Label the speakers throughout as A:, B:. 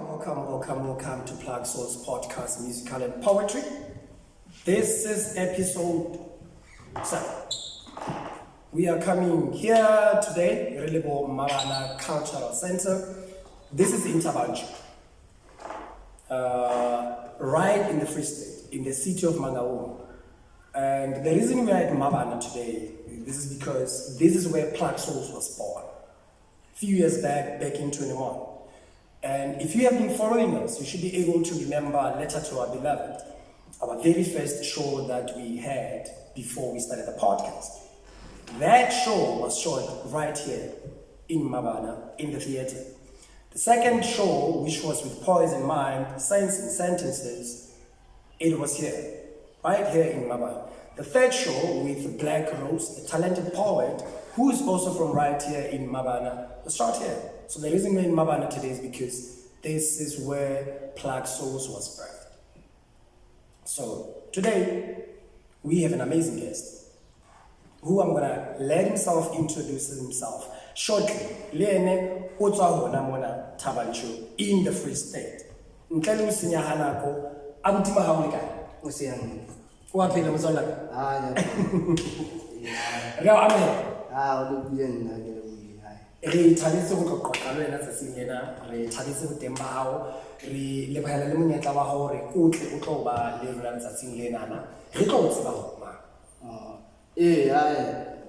A: Welcome to Plug Soul's podcast, Musical and Poetry. This is episode 7. We are coming here today, Mmabana Cultural Center. This is in Nchu, right in the Free State, in the city of Mohau. And the reason we are at Mmabana today, this is because this is where Plug Souls was born. A few years back in 21. And if you have been following us, you should be able to remember Letter to Our Beloved, our very first show that we had before we started the podcast. That show was shot right here in Mmabana, in the theater. The second show, which was with Poise in Mind, Science and Sentences, it was here, right here in Mmabana. The third show with Black Rose, a talented poet, who is also from right here in Mmabana, was shot here. So the reason we're in Mmabana today is because this is where Plug Souls was birthed. So today, we have an amazing guest, who I'm gonna let himself introduce himself shortly. Lene Nchu in the Free State. Ntlelu sinyahanako abutima haulika.
B: Usiyani.
A: Waphela mzola.
B: Yeah.
A: Amen.
B: Ulubuyeni na ke.
A: Re thabetse go qoqa le wena tsatsingena re thabetse go temba hao re le bana le monyetla wa hao re utle o tlo ba le rona tsatsing le nana re tlo tseba ho ma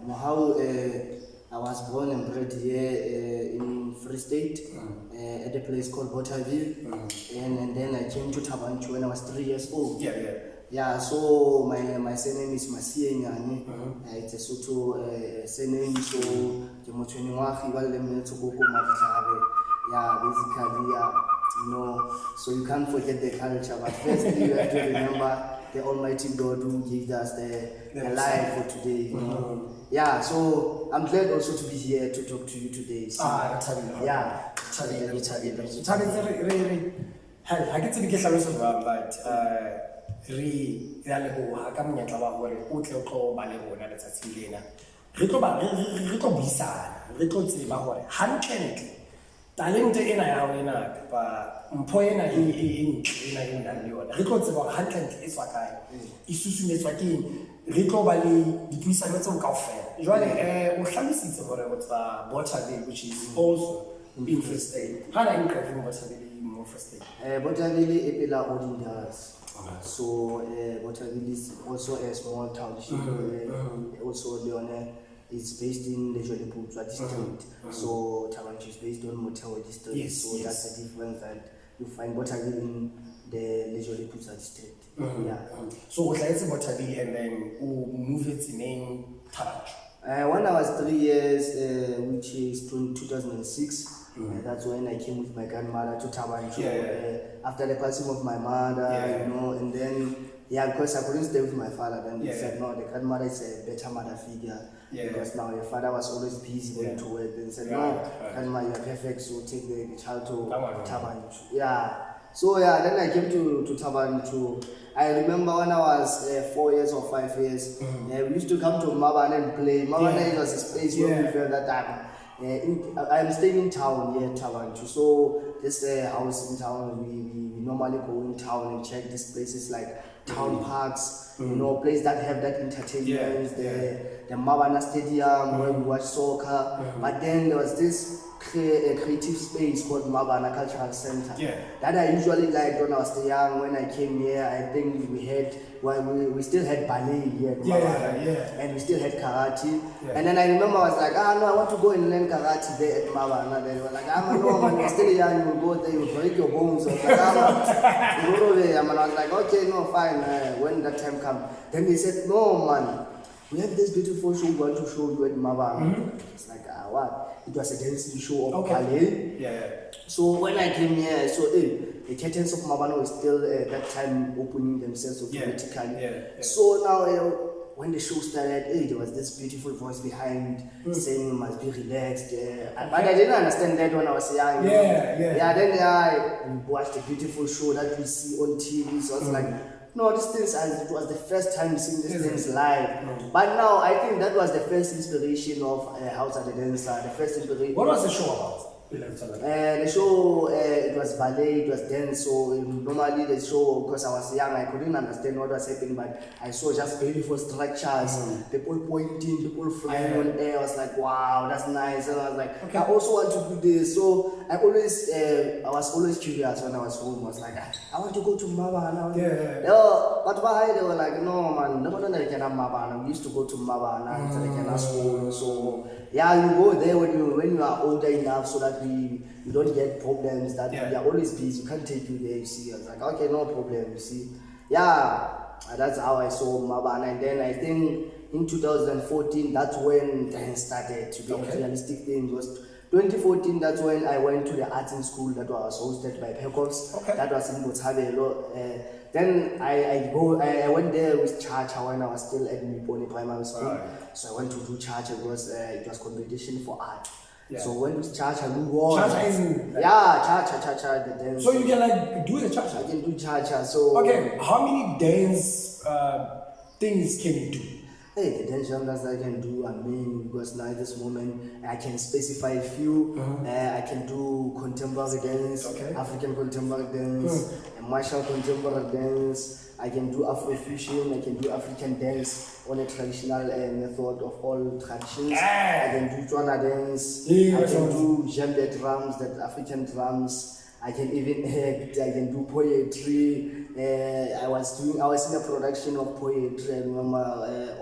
B: Mohau, I was born and bred here in Free State at a place called Bothaville, and then I came to Nchu when I was 3 years old. Yeah, so my surname is Masilenyane. It's a Sotho surname, so yeah, basically, so you can't forget the culture, but firstly you have to remember the Almighty God who gave us the life for today. Yeah, so I'm glad also to be here to talk to you today. So, yeah.
A: Re ya leboha ka monyetla wa hore o tle o tlo ba le rona letsatsing lena re tlo buisana re tlo tseba hore hantle talente ena ya wena ba mpho ena e ntle ena e nang le yona re tlo tseba hore hantle e tswa kae e susumetswa ke re tlo ba le dipuisano tseo kaofela jwale o hlalositse hore o tswa Bothaville, which is also in Free State. Hana in Bothaville mo Free State.
B: Bothaville e pela Odindas. So Bothaville is also a small township. Also Leone is based in the Joliputswa district. So Nchu is based on Mohau district. So that's the difference that you find Bothaville in the Joliputswa district.
A: So what is Bothaville and then who move its name Nchu?
B: When I was 3 years, which is 2006, that's when I came with my grandmother to Nchu. After the passing of my mother, and then, because I couldn't stay with my father, then they said, no, the grandmother is a better mother figure. Because now your father was always busy going to work. Then said, no, grandma, you are perfect, so take the child to Nchu. So then I came to Nchu. I remember when I was 4 years or 5 years, we used to come to Mmabana and play. Mmabana was a space where we felt that I'm staying in town here, Nchu. So this house in town, we normally go in town and check these places like town parks, places that have that entertainment, the Mmabana Stadium where we watch soccer. But then there was this creative space called Mmabana Cultural Center that I usually liked when I was young. When I came here, I think we still had ballet here at Mmabana, and we still had karate. And then I remember I was like, no, I want to go and learn karate there at Mmabana. They were like, no, man, you're still young, you go there, you break your bones. I was like, I was like, okay, no, fine. When that time comes, then they said, no, man, we have this beautiful show we want to show you at Mmabana. It's like, what? It was a dancing show of ballet. So when I came here, I saw the curtains of Mmabana were still at that time opening themselves automatically. So now when the show started, there was this beautiful voice behind saying you must be relaxed. But I didn't understand that when I was young. Then I watched a beautiful show that we see on TV. So I was like, no, these things, it was the first time seeing these things live. But now I think that was the first inspiration of Hauza The Dancer. The first inspiration.
A: What was the show about?
B: The show, it was ballet, it was dance. So normally the show, because I was young, I couldn't understand what was happening, but I saw just beautiful structures, people pointing, people flying on air. I was like, wow, that's nice. And I was like, I also want to do this. So I was always curious when I was home. I was like, I want to go to Mmabana. But why? They were like, no man, no one can have Mmabana. We used to go to Mmabana, so they can have school. So yeah, you go there when you are older enough, so that you don't get problems, that we are always busy, you can't take you there, you see. I was like, okay, no problem, you see. Yeah, that's how I saw Mmabana. And then I think in 2014, that's when dance started to be a realistic thing. It was 2014, that's when I went to the arting school that was hosted by Pecos. That was in Botshabelo. Then I went there with Chacha when I was still at Miponi Primary School. So I went to do Chacha because it was competition for art. So when with Chacha, we won.
A: Chacha isn't...
B: Chacha, the dance.
A: So you can like do the Chacha?
B: I can do Chacha, so...
A: Okay, how many dance things can you do?
B: Hey, the dance genres I can do, because now at this moment I can specify a few. I can do contemporary dance, African contemporary dance, martial contemporary dance. I can do Afrofusion, I can do African dance on a traditional method of all traditions. I can do Tswana dance, I can do djembe drums, that African drums. I can even act, I can do poetry. I was in a production of poetry. I remember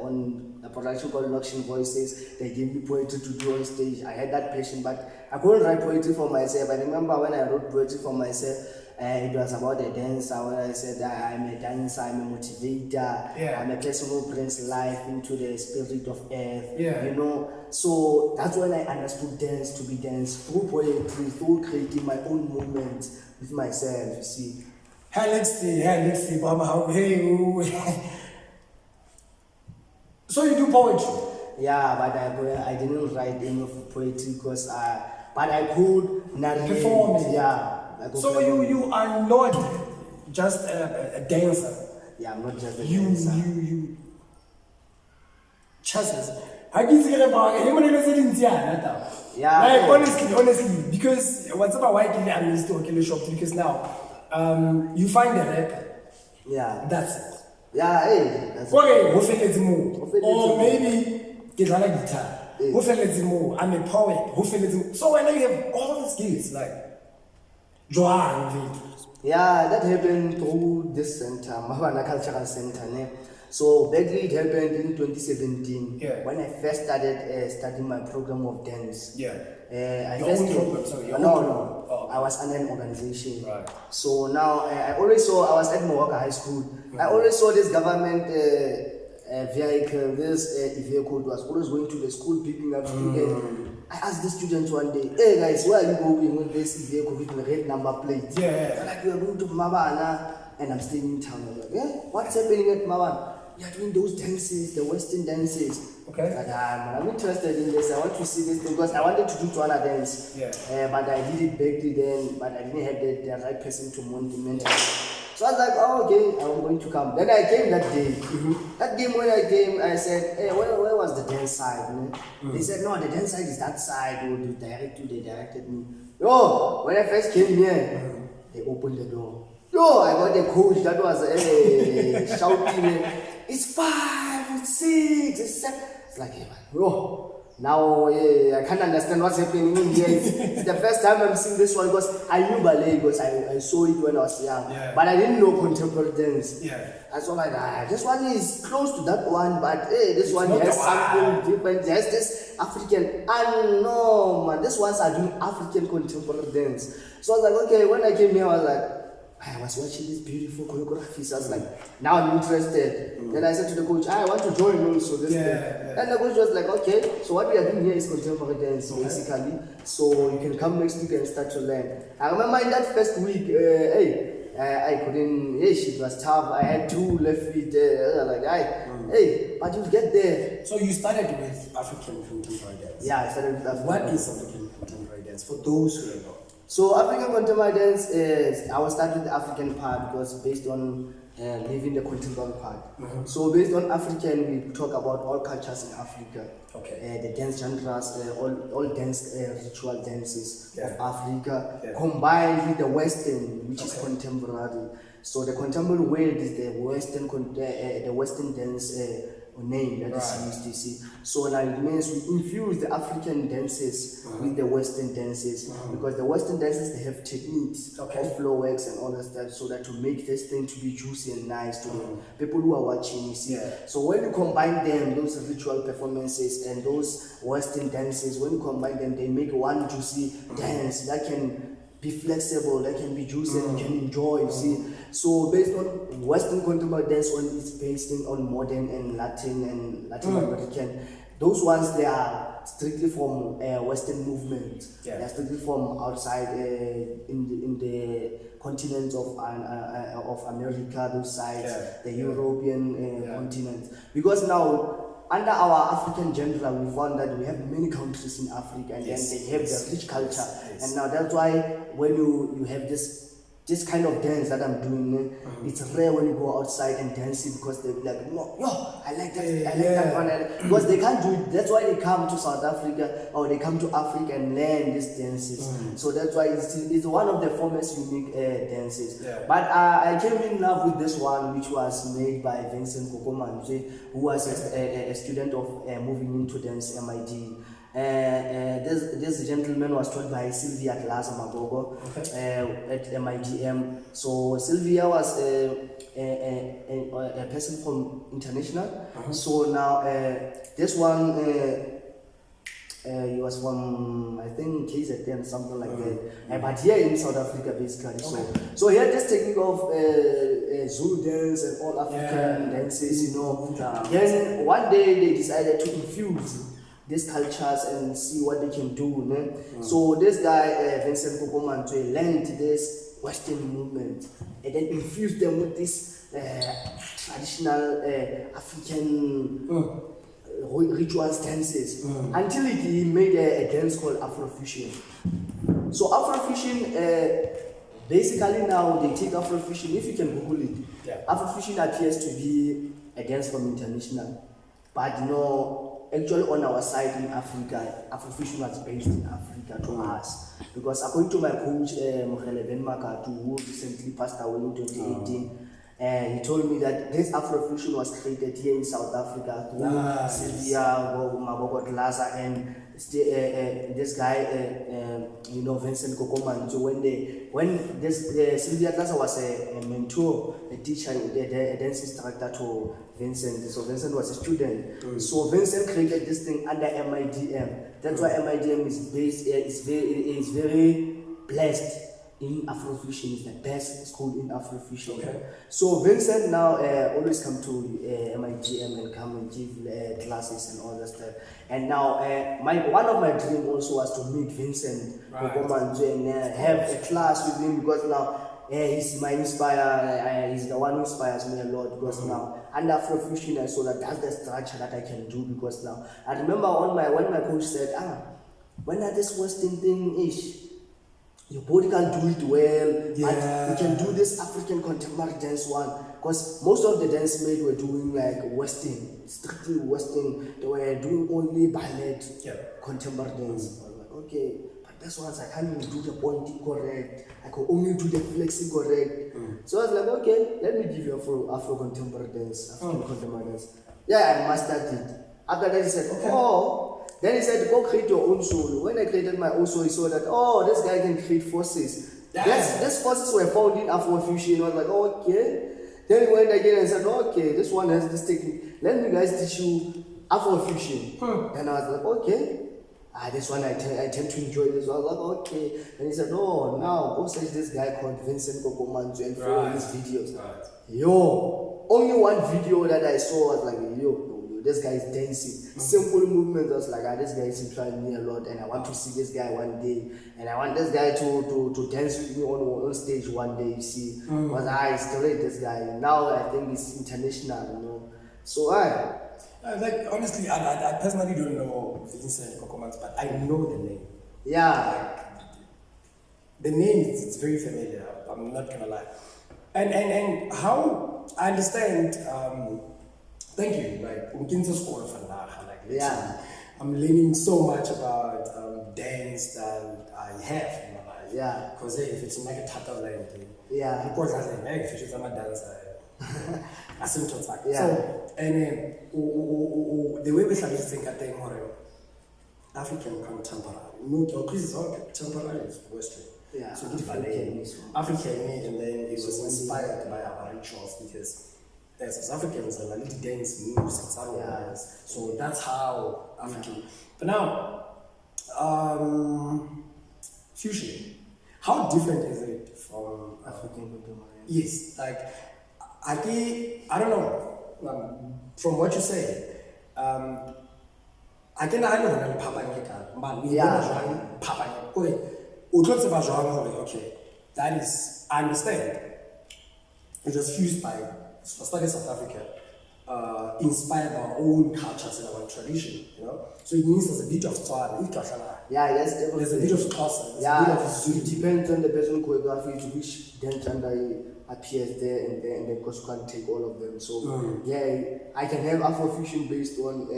B: on a production called Auction Voices, they gave me poetry to do on stage. I had that passion, but I couldn't write poetry for myself. I remember when I wrote poetry for myself, it was about a dancer. When I said I'm a dancer, I'm a motivator, I'm a person who brings life into the spirit of earth, you know. So that's when I understood dance to be dance, through poetry, through creating my own moments with myself, you see.
A: Let's see, Mama. Hey, so you do poetry?
B: Yeah, but I didn't write any of poetry because but I could narrate.
A: Perform it.
B: Yeah.
A: So you are not just a dancer.
B: Yeah, I'm not just a dancer.
A: You chances. Yeah. Like honestly, because whatever why I'm used to okay shop because now you find a rapper.
B: Yeah.
A: That's it.
B: Yeah, hey. That's
A: okay, or maybe get a guitar. I'm a poet. So when you have all the skills like
B: yeah, that happened through this center, Mmabana Cultural Center. So basically it happened in 2017 when I first started studying my program of dance. I was under an organization. So now I was at Mohau High School. I always saw this government vehicle, this vehicle was always going to the school picking up students. I asked the students one day, hey guys, where are you going with this vehicle with the red number plate? They're like, we are going to Mmabana, and I'm staying in town. I'm like, what's happening at Mmabana? We are doing those dances, the Western dances. Like, I'm interested in this. I want to see this thing because I wanted to do Tswana dance. But I did it back then, but I didn't have the right person to mentor. So I was like, oh, okay, I'm going to come. Then I came that day. That day when I came, I said, hey, where was the dance side? They said, no, the dance side is that side. Oh, they directed me. Yo, when I first came here, they opened the door. Yo, I got a coach that was shouting, it's 5, it's 6, it's 7. It's like, hey, man, bro. Now I can't understand what's happening in here. It's the first time I'm seeing this one because I knew ballet because I saw it when I was young. But I didn't know contemporary dance. I saw like, this one is close to that one, but hey, this one has something different. There's this African. No, man, these ones are doing African contemporary dance. So I was like, okay, when I came here, I was like, I was watching these beautiful choreographies. I was like, now I'm interested. Then I said to the coach, I want to join also this thing. And the coach was like, okay, so what we are doing here is contemporary dance, basically. So you can come next week and start to learn. I remember in that first week, I couldn't, it was tough. I had 2 left feet there. Like, but you get there.
A: So you started with African contemporary dance?
B: Yeah, I started with African.
A: What is African contemporary dance for those who don't know?
B: So African contemporary dance is, I will start with the African part because based on leaving the contemporary part. So based on African, we talk about all cultures in Africa.
A: Okay.
B: The dance genres, all dance ritual dances of Africa,
A: Yeah.
B: combined with the Western, which is contemporary. So the contemporary world is the Western dance name that is used, you see. So now it means we infuse the African dances with the Western dances because the Western dances, they have techniques of flow works and all that stuff, so that to make this thing to be juicy and nice to the people who are watching, you see. So when you combine them, those ritual performances and those Western dances, when you combine them, they make one juicy dance that can be flexible, that can be juicy and you can enjoy, you see. So based on Western contemporary dance, it's based on modern and Latin American. Those ones, they are strictly from Western movement. They are strictly from outside in the continent of America, those sides, the European continent. Because now, under our African genre, we found that we have many countries in Africa, and then they have the rich culture. And now that's why when you have this kind of dance that I'm doing, it's rare when you go outside and dance it because they'll be like, no, I like that, I like that one. Because they can't do it. That's why they come to South Africa or they come to Africa and learn these dances. So that's why it's one of the famous unique dances. But I came in love with this one, which was made by Vincent Kokomanje, who was a student of moving into dance MIT. This gentleman was taught by Sylvia Glass Magogo at MIDM. So Sylvia was a person from international. So now this one, he was from, I think, KZN, something like that. But here in South Africa, basically. So he had this technique of Zulu dance and all African dances, you know. Then one day they decided to infuse these cultures and see what they can do. So this guy, Vincent Kokomantwe, learned this Western movement and then infused them with this traditional African rituals dances until he made a dance called Afrofusion. So Afrofusion, basically now they take Afrofusion, if you can Google it, Afrofusion appears to be a dance from international, but you know, actually on our side in Africa, Afrofusion was based in Africa to us. Because according to my coach, Mohau Makatu, who recently passed away in 2018, he told me that this Afrofusion was created here in South Africa through Sylvia Glaza and this guy, you know, Vincent Kokoman. So when this Sylvia Glaza was a mentor, a teacher, a dance instructor to Vincent. So Vincent was a student. So Vincent created this thing under MIDM. That's why MIDM is based. Is very blessed in Afrofusion. It's the best school in Afrofusion. So Vincent now always come to MIDM and come and give classes and all that stuff. And now one of my dreams also was to meet Vincent and have a class with him, because now he's my inspire. He's the one who inspires me a lot, because now under Afrofusion I saw that that's the structure that I can do. Because now I remember when my coach said, when are this Western thing ish, your body can do it well, but you can do this African contemporary dance one. Because most of the dance mates were doing like Western, strictly Western. They were doing only ballet, contemporary dance. I was like, okay, but this ones I can't even do the pointing correct. I could only do the flexing correct. So I was like, okay, let me give you Afro contemporary dance, African contemporary dance. Yeah, I mastered it. After that he said, then he said, go create your own solo. When I created my own solo, he saw that, this guy can create forces. These forces were found in Afrofusion. I was like, okay. Then he went again and said, okay, this one has this technique. Let me guys teach you Afrofusion. Then I was like, okay. This one I tend to enjoy this. So I was like, okay. And he said, now go search this guy called Vincent Kokomanzo and follow his videos. Yo, only one video that I saw was like, this guy is dancing. Simple movements. I was like, this guy is inspiring me a lot, and I want to see this guy one day. And I want this guy to dance with me on stage one day, you see. Because it's great, this guy. Now I think it's international, you know. So
A: like honestly, I personally don't know Vincent Kokomans, but I know the name.
B: Yeah.
A: The name it's very familiar. I'm not gonna lie. And how I understand. Thank you. Like Umkinzo School of Anaha. Like literally, I'm learning so much about dance that I have in my life.
B: Yeah.
A: Because if it's like a Tata land,
B: Yeah.
A: because I say, hey, if I'm a dancer.
B: Yeah.
A: So, and the way we started to think, I think, African contemporary. This is all contemporary is Western.
B: Yeah.
A: So it's African, and then it was inspired by our rituals because as Africans, a little dance moves, so that's how African. But now, fusion. How different is it from
B: African contemporary?
A: Yes, like I don't know. From what you say, I can I know Papa but we Papa okay, that is I understand. It was fused by studies South Africa, inspired by our own cultures and our tradition, So it means there's a bit of Tswana,
B: yeah, yes, definitely.
A: There's a bit of Xhosa,
B: yeah,
A: a bit of Zulu.
B: It depends on the person choreography to which dance gender appears there and there, and then because you can't take all of them. So yeah, I can have Afrofusion based on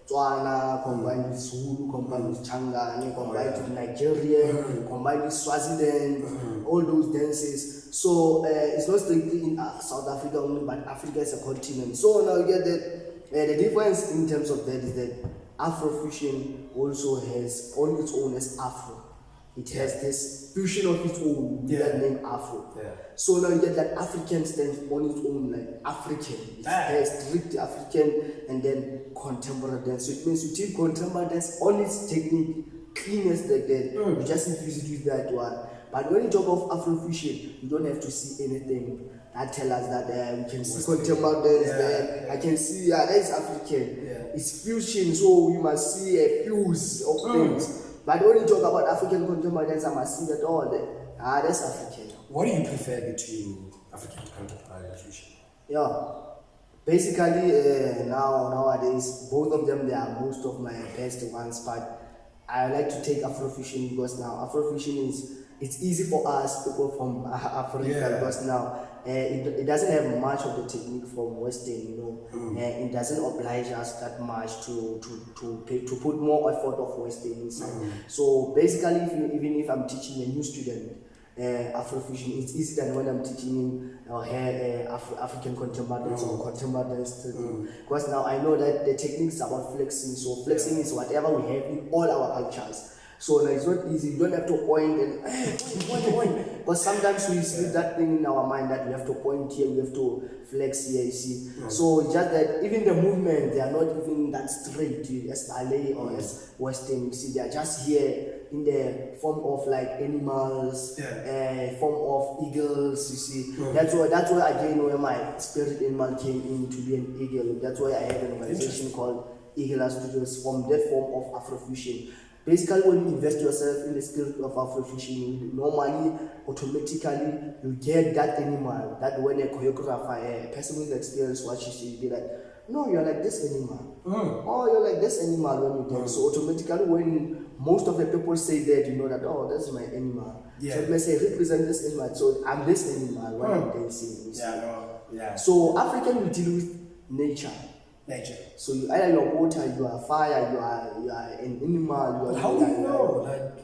B: Tswana, combined with Zulu, combined with Changane, combined with Nigerian, combined with Swaziland, all those dances. So it's not strictly in South Africa only, but Africa is a continent. So now you get that the difference in terms of that is that Afrofusion also has on its own as Afro. It has this fusion of its own with that name Afro.
A: Yeah.
B: So now you get that African stands on its own like African. It has strict African and then contemporary dance. So it means you take contemporary dance on its technique, cleanest like that. You just infuse it with that one. But when you talk of Afrofusion, you don't have to see anything that tell us that we can see contemporary dance there. I can see that is African.
A: Yeah.
B: It's fusion, so we must see a fuse of things. But when you talk about African contemporary dance, I must see that all that's African.
A: What do you prefer between African contemporary and fusion?
B: Yeah, basically nowadays both of them they are most of my best ones. But I like to take Afrofusion because now Afrofusion it's easy for us people from Africa because now it doesn't have much of the technique from Western, it doesn't oblige us that much to put more effort of Western inside. So basically, even if I'm teaching a new student Afrofusion, it's easier than when I'm teaching him African contemporary dance or contemporary dance because now I know that the technique is about flexing. So flexing is whatever we have in all our cultures. So now it's not easy. You don't have to point and point. Because sometimes we see that thing in our mind that we have to point here, we have to flex here, you see. So it's just that even the movement, they are not even that straight as ballet or as Western. You see, they are just here in the form of like animals, form of eagles, you see. That's why again where my spirit animal came in to be an eagle. That's why I have an organization called Eagle Studios from that form of Afrofusion. Basically, when you invest yourself in the spirit of Afrofusion, normally, automatically, you get that animal. That when a choreographer, a person with experience watches you, be like, no, you're like this animal. Oh, you're like this animal when you dance. So automatically, when most of the people say that, you know that, oh, that's my animal. So it may say, represent this animal. So I'm this animal when I'm dancing. So African, we deal with nature. So you either you're water, you are fire, you are an animal. You are
A: how do you know? Like,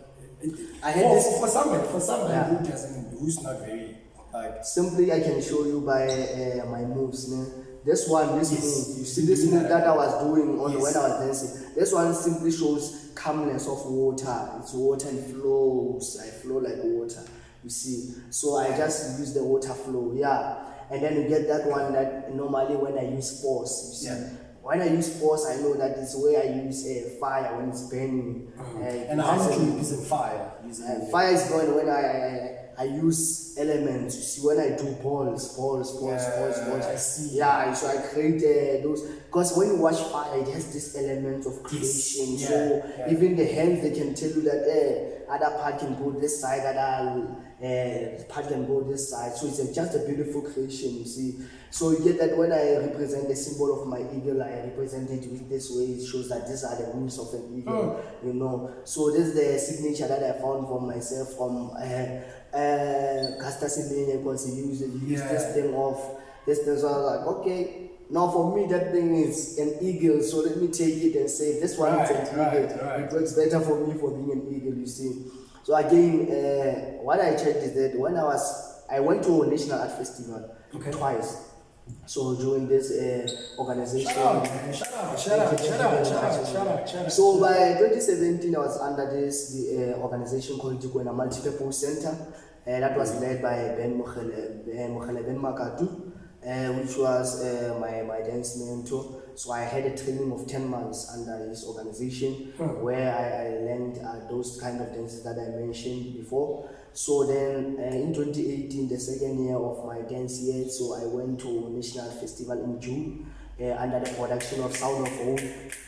A: I had this for somebody who's not very like.
B: Simply, I can show you by my moves. This move, you see this move that I was doing when I was dancing. This one simply shows calmness of water. It's water and flows. I flow like water. You see. So I just use the water flow. And then you get that one that normally when I use force, you see. When I use force, I know that it's where I use fire when it's burning.
A: And how much you using fire?
B: Fire is going when I use elements. You see, when I do balls.
A: I see.
B: So I create those because when you watch fire, it has this element of creation.
A: Yes.
B: So
A: Yeah.
B: even the hands, they can tell you that other part can go this side, other part can go this side. So it's just a beautiful creation, you see. So you get that when I represent the symbol of my eagle, I represent it with this way. It shows that these are the wings of an eagle, you know. So this is the signature that I found for myself from Masilenyane, because he used this thing of this thing. So I was like, okay, now for me that thing is an eagle, so let me take it and say this one is an eagle. It works better for me for being an eagle, you see. So again, what I checked is that when I went to a National Art Festival twice. So during this organization,
A: Shout out.
B: So by 2017, I was under the organization called Multipurpose Centre. That was led by Ben Makatu, which was my dance mentor. So I had a training of 10 months under his organization, where I learned those kind of dances that I mentioned before. So then in 2018, the second year of my dance year, so I went to National Festival in June under the production of Sound of Hope.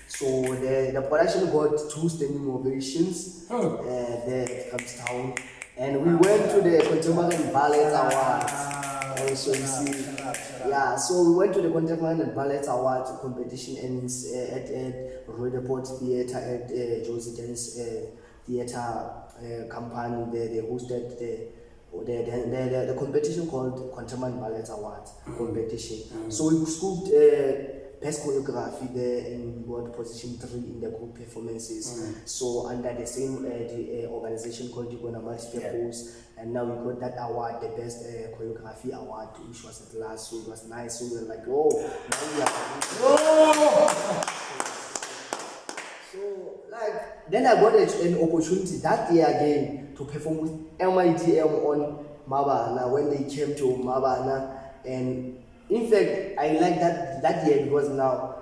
B: So the production got 2 standing ovations there at Campstown. And we went to the Contemporary Ballet Awards. So you see, so we went to the Contemporary Ballet Awards competition and at Roodepoort Theatre at Josie Dance Theatre company. They hosted the competition called Contemporary Ballet Awards competition. So we scooped best choreography there and we got position 3 in the group performances. So under the same the organization called Multipurpose, and now we got that award, the best choreography award, which was at last. So it was nice. So we were like, oh, now we are So like then I got an opportunity that year again to perform with MITM on Mmabana when they came to Mmabana. And in fact, I like that year because now,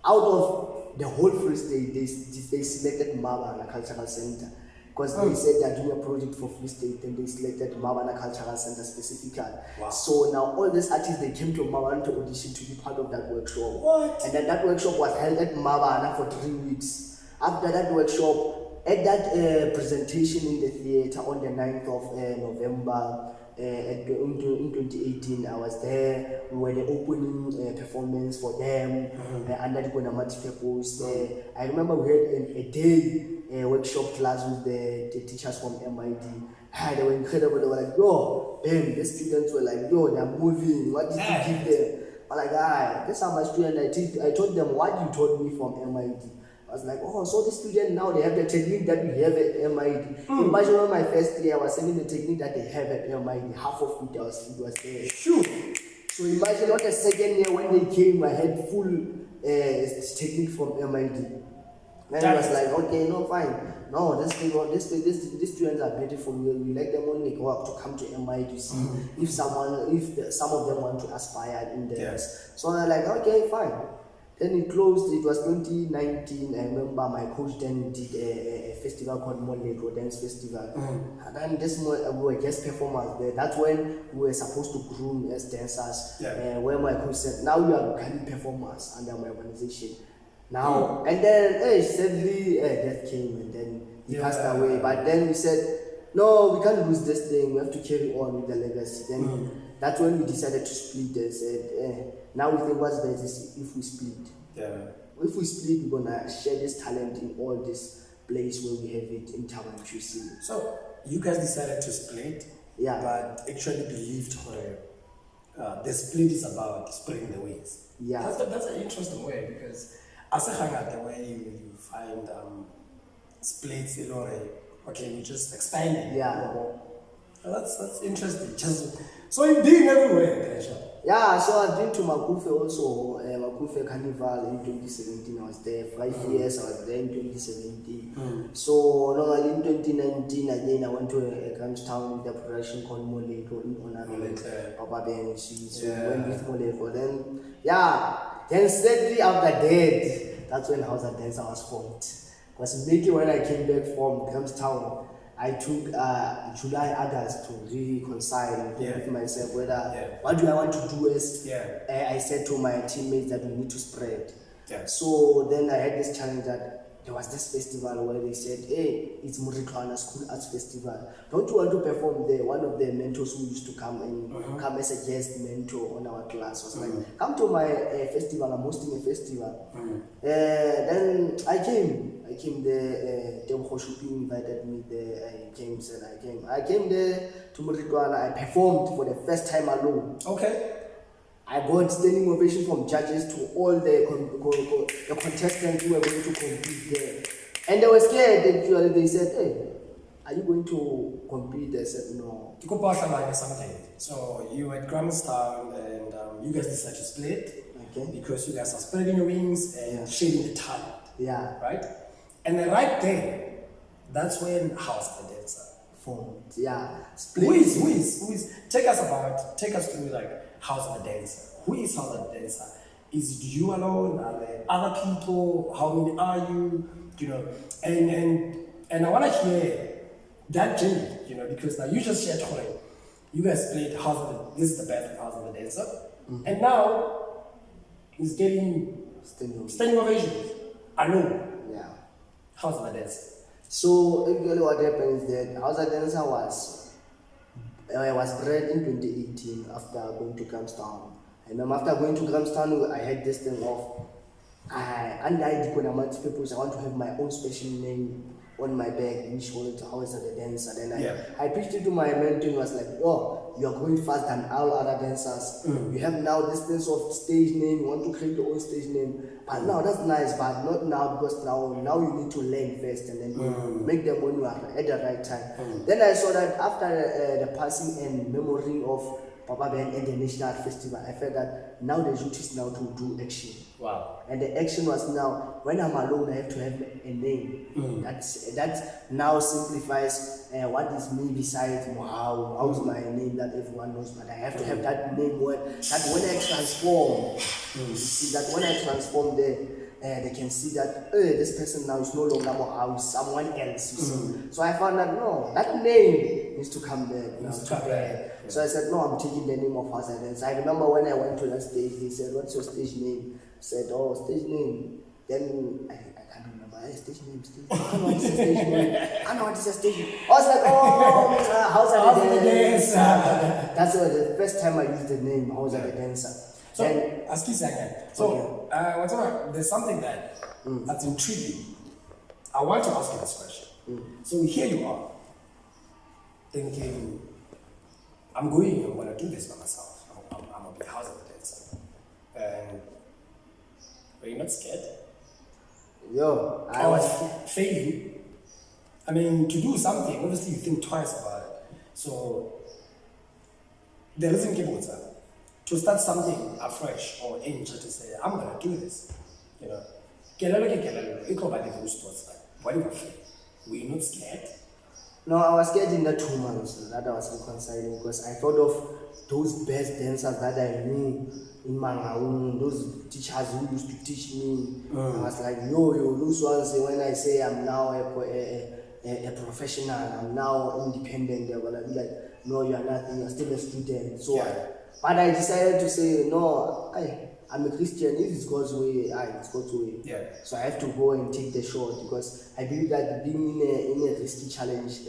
B: out of the whole Free State, they selected Mmabana Cultural Center, because they said they're doing a project for Free State, and they selected Mmabana Cultural Center specifically. Wow. So now all these artists, they came to Mmabana to audition to be part of that workshop. What? And then that workshop was held at Mmabana for 3 weeks. After that workshop, at that presentation in the theater on the 9th of November, in 2018, I was there. We were the opening performance for them under the Multipurpose. I remember we had a day workshop class with the teachers from MIT. They were incredible. They were like, yo, Ben, the students were like, yo, they're moving. What did you give them? I'm like, this are my students. I told them what you told me from MIT. I was like, oh, so the students now, they have the technique that we have at MIT. Imagine on my first year, I was sending the technique that they have at MIT. Half of it was there. Sure. So imagine on the second year when they came, I had full technique from MIT. Then I was like, okay, no, fine. No, these students are beautiful. We like them when they go up to come to MIT to see if some of them want to aspire in this. So I'm like, okay, fine. Then it closed. It was 2019. I remember my coach then did a festival called Molutsi Dance Festival. And then we were guest performers there. That's when we were supposed to groom as dancers. Where my coach said, now you are becoming performers under my organization. Now, and then sadly, death came and then he passed away. But then we said, no, we can't lose this thing. We have to carry on with the legacy. Then that's when we decided to split and said, now we think what's best is if we split. If we split, we're gonna share this talent in all this place where we have it in Thaba, Nchu.
A: So you guys decided to split, but actually believed the split is about spreading the wings. That's an interesting way, because as a hanger, the way you find splits in okay, you just expand it. That's interesting. So you've been everywhere, Kesha.
B: So I've been to Makufe also, Makufe Carnival in 2017. I was there 5 years. I was there in 2017. So normally in 2019 again I went to a Campstown with a production called Moleko in honor of Papa Ben. So we went with Moleko. Then sadly after that, that's when Hauza The Dancer was formed. Because maybe when I came back from Campstown, I took July, August to reconcile with myself whether what do I want to do is I said to my teammates that we need to spread.
A: Yeah.
B: So then I had this challenge that there was this festival where they said, hey, it's Molutsi School Arts Festival. Don't you want to perform there? One of the mentors who used to come and come as a guest mentor on our class was like, come to my festival, I'm hosting a festival. Then I came there, Videograoger invited me there, I came there to Molutsi, I performed for the first time alone.
A: Okay.
B: I got standing ovation from judges to all the contestants who were going to compete there. And they were scared. They said, hey, are you going to compete? I said, no.
A: So you were at Grahamstown and you guys decided to split because you guys are spreading your wings and sharing the talent.
B: Yeah.
A: Right? And then right there, that's when Hauza The Dancer
B: formed. Yeah.
A: Split. Who is? Take us through like Hauza The Dancer. Who is Hauza The Dancer? Is it you alone? Are there other people? How many are you? You know, and I want to hear that journey, you know, because now you just shared Troy. You guys played this is the best of Hauza The Dancer. And now he's getting standing ovations. I know.
B: Yeah.
A: Hauza The Dancer.
B: So actually what happened is that Hauza The Dancer was bred in 2018 after going to Grahamstown. And then after going to Grahamstown, I had this thing of, I want to have my own special name on my bag, which was Hauza The Dancer. Then I pitched it to my mentor and was like, oh, you are going fast than all other dancers. You have now this sense of stage name, you want to create your own stage name. But now that's nice, but not now, because now you need to learn first and then you make them when you are at the right time. Then I saw that after the passing and memory of Papa Ben and the National Festival, I felt that now the duty is now to do action.
A: Wow.
B: And the action was now, when I'm alone, I have to have a name. That now simplifies what is me besides Mohau. Mohau is my name that everyone knows, but I have to have that name when I transform. You see, that when I transform there, they can see that this person now is no longer Mohau, is someone else. You see. So I found that no, that name needs to come back. So I said, no, I'm taking the name of Hauza The Dancer. I remember when I went to that stage, they said, what's your stage name? I said, oh, stage name. Then I can't remember. Stage name. I don't know what is a stage name. I know what is a stage name. I was like, oh, Hauza The Dancer. That's the first time I used the name Hauza The Dancer.
A: So, ask you again. So, there's something that's intriguing. I want to ask you this question. So here you are, thinking, I'm going to do this by myself. I'm going to be Hauza The Dancer. And were you not scared?
B: Yo,
A: I was failing. I mean, to do something, obviously you think twice about it. So, there isn't to start something afresh or to say, I'm going to do this. You know, what if were you not scared?
B: No, I was scared in the 2 months that I was reconciling, because I thought of those best dancers that I knew in Mohau, those teachers who used to teach me. I was like, yo, those ones, when I say I'm now a professional, I'm now independent, they're going to be like, no, you are nothing, you're still a student. So, but I decided to say, no, I'm a Christian. If it's God's way, it's God's way.
A: Yeah.
B: So I have to go and take the shot, because I believe that being in a risky challenge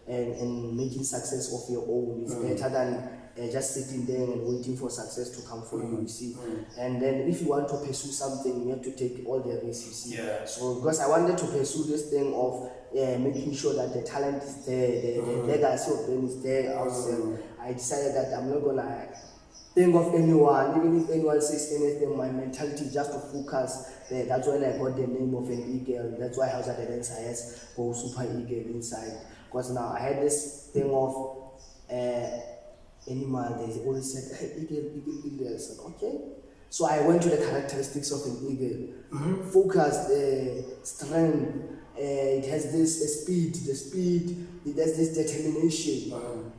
B: and making success of your own is better than just sitting there and waiting for success to come for you, you see. And then if you want to pursue something, you have to take all the risks, you see.
A: Yeah.
B: So because I wanted to pursue this thing of making sure that the talent is there, the legacy of them is there outside, I decided that I'm not gonna think of anyone, even if anyone says anything, my mentality is just to focus there. That's when I got the name of an eagle. That's why Hauza The Dancer has Go Super Eagle inside. Because now I had this thing of animal, they always said, hey, eagle. I said, okay. So I went to the characteristics of an eagle. Focus, strength, it has this speed, it has this determination.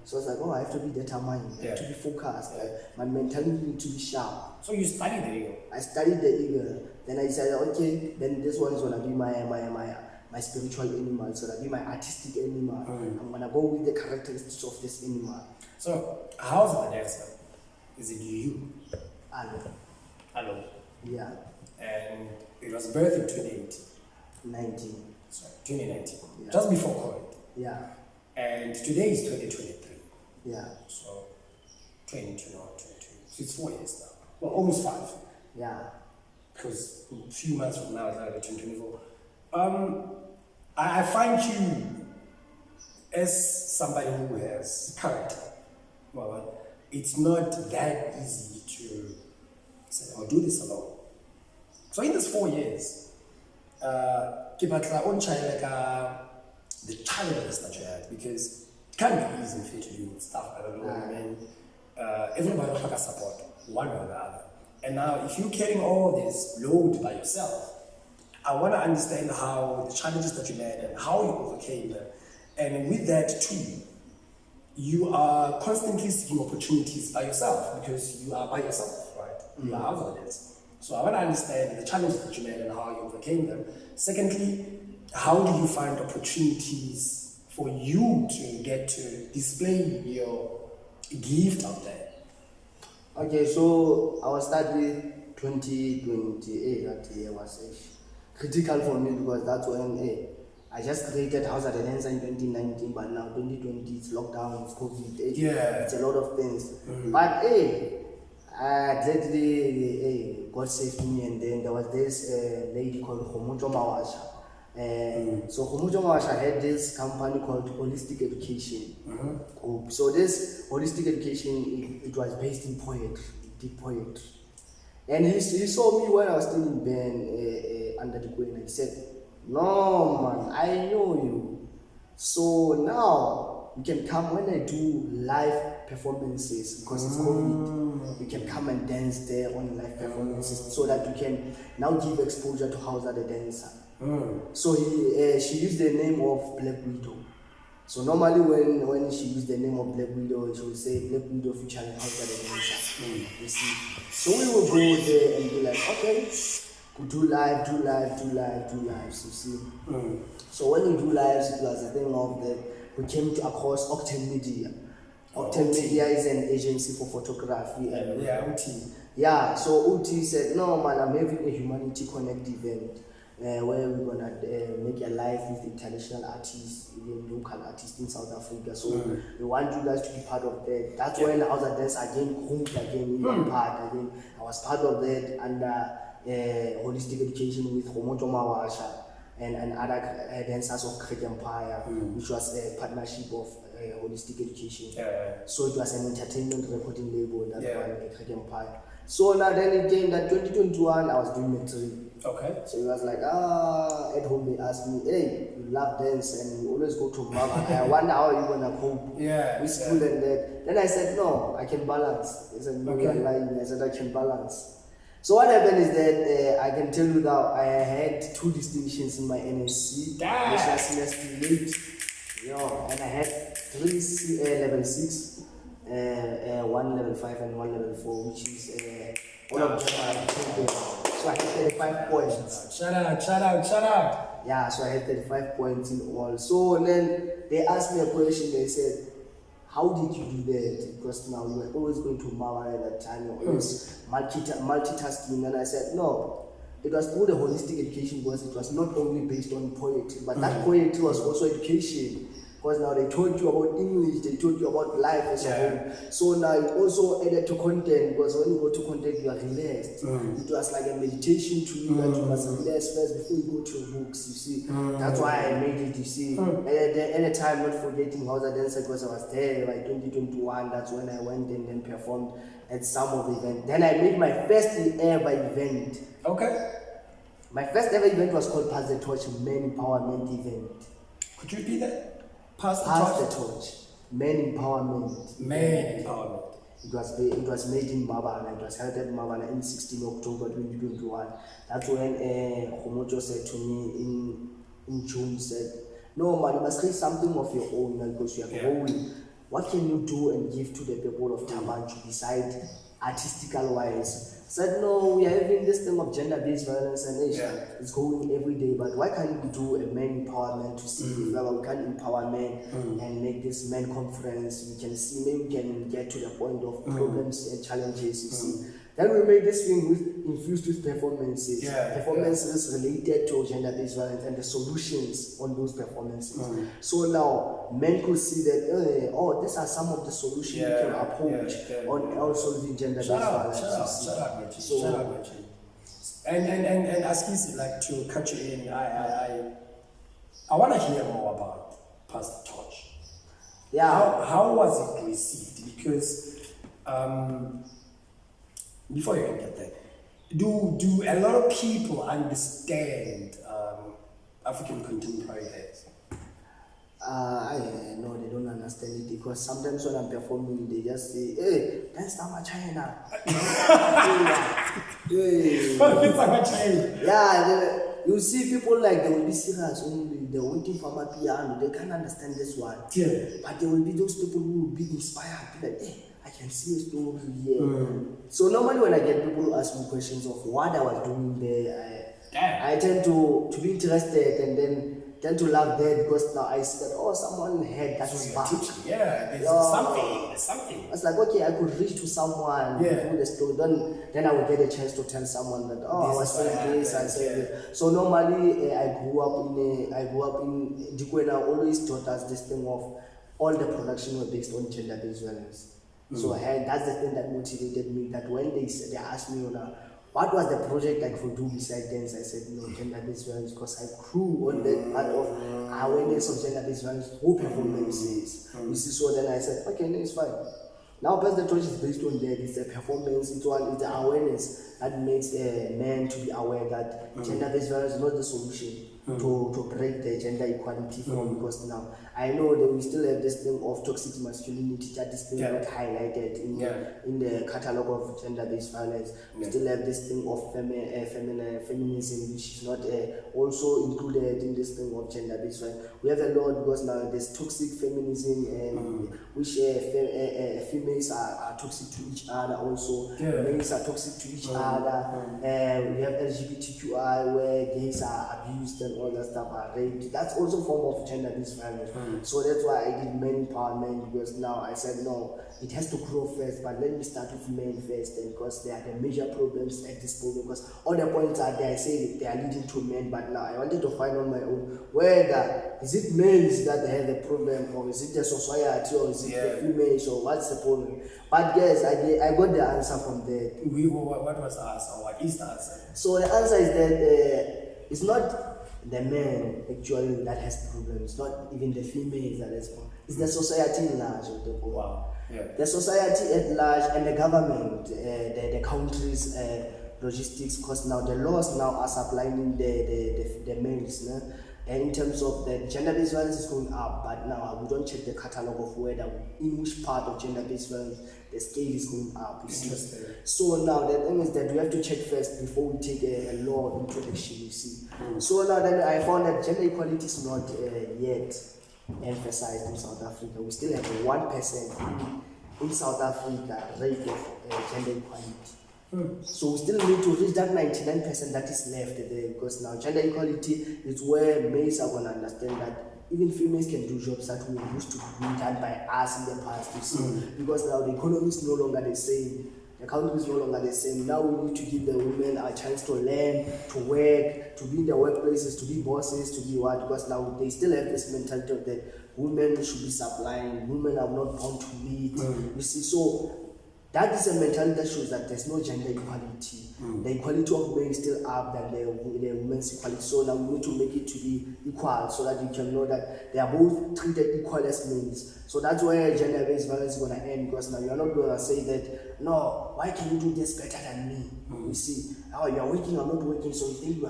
B: So I was like, oh, I have to be determined, I have to be focused, my mentality needs to be sharp.
A: So you studied the eagle?
B: I studied the eagle. Then I decided, okay, then this one is going to be my spiritual animal, so that be my artistic animal. I'm going to go with the characteristics of this animal.
A: So, Hauza The Dancer? Is it you?
B: Hello.
A: Hello.
B: Yeah.
A: and it was birthed in 2018. 2019,
B: Yeah.
A: just before COVID.
B: Yeah.
A: And today is 2023.
B: Yeah.
A: So 2021, 22. So it's 4 years now. Well, almost 5.
B: Yeah.
A: Because a few months from now it's like 2024. I find you as somebody who has character. Well, it's not that easy to say, I'll do this alone. So in these 4 years, the challenges that you had, because it can't be easy for you to do stuff alone. I mean, everybody has a support, one or the other. And now, if you're carrying all this load by yourself, I want to understand how the challenges that you had and how you overcame them. And with that too, you are constantly seeking opportunities by yourself because you are by yourself, right? You are Hauza The Dancer. So I want to understand the challenges that you made and how you overcame them. Secondly, how do you find opportunities for you to get to display your gift out there?
B: Okay, so I was start with 2028. That year was critical for me because that's when I just created Hauza The Dancer in 2019, but now 2020 it's lockdown, it's COVID, it's a lot of things. But gladly, God saved me, and then there was this lady called Mmabana. So Mmabana had this company called Holistic Education Group. So this Holistic Education, it was based in poetry, deep poetry. And he saw me when I was still in band under the Queen, and he said, "No man, I know you. So now you can come when I do live performances because it's COVID. You can come and dance there on live performances so that you can now give exposure to Hauza The Dancer." So she used the name of Black Widow. So normally when she used the name of Black Widow, she would say Black Widow featuring Hauza The Dancer. You see. So we would go there and be like, okay, do live, you see. So when we do lives, it was a thing of that we came across Octane Media. Octane Media is an agency for photography. And
A: OT.
B: Yeah, so OT said, "No man, I'm having a Humanity Connect event where we're gonna make a live with international artists, even local artists in South Africa. So we want you guys to be part of that." That's when Hauza The Dancer grew part again. I was part of that under Holistic Education with Mmabana and other dancers of Great Empire, which was a partnership of Holistic Education. So it was an entertainment recording label that one, Great Empire. So now then it came that 2021, I was doing matric.
A: Okay.
B: So it was like, at home they asked me, "Hey, you love dance and you always go to Mmabana. I wonder how you're gonna cope with school and that." Then I said, "No, I can balance." They said, "No, you're lying." I said, "I can balance." So what happened is that I can tell you that I had 2 distinctions in my NSC, National Semester Late, and I had 3 level 6, 1 level 5 and 1 level 4, which is all of them are 2. So I had 35 points.
A: Shout out.
B: Yeah, so I had 35 points in all. So then they asked me a question. They said, "How did you do that? Because now you were always going to Mmabana at that time, you were always multitasking." And I said, "No, it was through the holistic education because it was not only based on poetry, but that poetry was also education. Because now they taught you about English, they taught you about life as a whole. So now it also added to content, because when you go to content, you are relaxed. It was like a meditation to you that you must relax first before you go to your books, you see. That's why I made it, you see. At the time, not forgetting Hauza The Dancer, because I was there by 2021. That's when I went and then performed at some of the events. Then I made my first ever event.
A: Okay.
B: My first ever event was called Pass the Torch Men Empowerment Event.
A: Could you repeat that? Pass
B: the torch. Men Empowerment.
A: Men Empowerment.
B: It was made in Mmabana. It was held at Mmabana in 16 October 2021. That's when Homojo said to me in June, said, "No man, you must create something of your own because you are growing. What can you do and give to the people of Thaba to decide artistical wise?" Said, "No, we are having this thing of gender-based violence and it's going every day, but why can't we do a men empowerment to see if we can empower men and make this men conference? We can see, maybe we can get to the point of problems and challenges, you see." Then we made this thing infused with performances.
A: Yeah,
B: Performances related to gender-based violence and the solutions on those performances. So now men could see that, oh, these are some of the solutions we can approach on solving gender-based violence.
A: Shut up. And Askisi, like to cut you in, I want to hear more about Pastor Torch.
B: Yeah.
A: How was it received? Because before you can get there, do a lot of people understand African contemporary dance?
B: No, they don't understand it because sometimes when I'm performing, they just say, "Hey, dance Tama China." Yeah, you see people like they will be serious only, they're waiting for my piano, they can't understand this one.
A: Yeah.
B: But there will be those people who will be inspired, be like, hey, I can see a story here. So normally when I get people who ask me questions of what I was doing there, I tend to be interested and then tend to laugh there because now I see that, oh, someone had that spark.
A: Yeah, there's something.
B: I was like, okay, I could reach to someone through the story. Then I would get a chance to tell someone that, oh, I was saying this, I said this. So normally I grew up in Dikwena always taught us this thing of all the production were based on gender-based violence. So that's the thing that motivated me. That when they asked me, what was the project I could do beside dance? I said, gender-based violence, because I grew on that part of awareness of gender-based violence through performances. You see, so then I said, okay, no, it's fine. Now, Pastor Torch is based on that. It's a performance, it's the awareness that makes men to be aware that gender-based violence is not the solution to break the gender equality form, because now I know that we still have this thing of toxic masculinity that is still not highlighted in the catalogue of gender-based violence. We still have this thing of feminism, which is not also included in this thing of gender-based violence. We have a lot because now there's toxic feminism, and which females are toxic to each other also. Males are toxic to each other. We have LGBTQI where gays are abused and all that stuff, are raped. That's also a form of gender-based violence. So that's why I did men empowerment, because now I said no, it has to grow first, but let me start with men first, and because there are the major problems at this point, because all the points are there, I say they are leading to men, but now I wanted to find on my own whether is it males that have the problem, or is it the society, or is it the females, or what's the problem. But yes, I got the answer from there.
A: What was the answer? What is the answer?
B: So the answer is that it's not the man actually that has problems. It's not even the females that has problems. It's the society at large.
A: Wow. Yeah.
B: The society at large and the government, the country's logistics, because now the laws now are supplying the males. In terms of the gender-based violence is going up, but now we don't check the catalogue of whether in which part of gender-based violence the scale is going up.
A: Interesting.
B: So now the thing is that we have to check first before we take a law into action, you see. So now then I found that gender equality is not yet emphasized in South Africa. We still have 1% in South Africa rate of gender equality. So we still need to reach that 99% that is left there, because now gender equality is where males are going to understand that even females can do jobs that were used to be done by us in the past, you see. Because now the economy is no longer the same, the country is no longer the same. Now we need to give the women a chance to learn, to work, to be in the workplaces, to be bosses, to be what, because now they still have this mentality of that women should be supplying, women are not bound to lead, you see. So that is a mentality that shows that there's no gender equality. The equality of men is still up than the women's equality. So now we need to make it to be equal, so that you can know that they are both treated equal as men. So that's where gender-based violence is going to end, because now you're not going to say that, no, why can you do this better than me? You see, oh, you're working, I'm not working, so you think you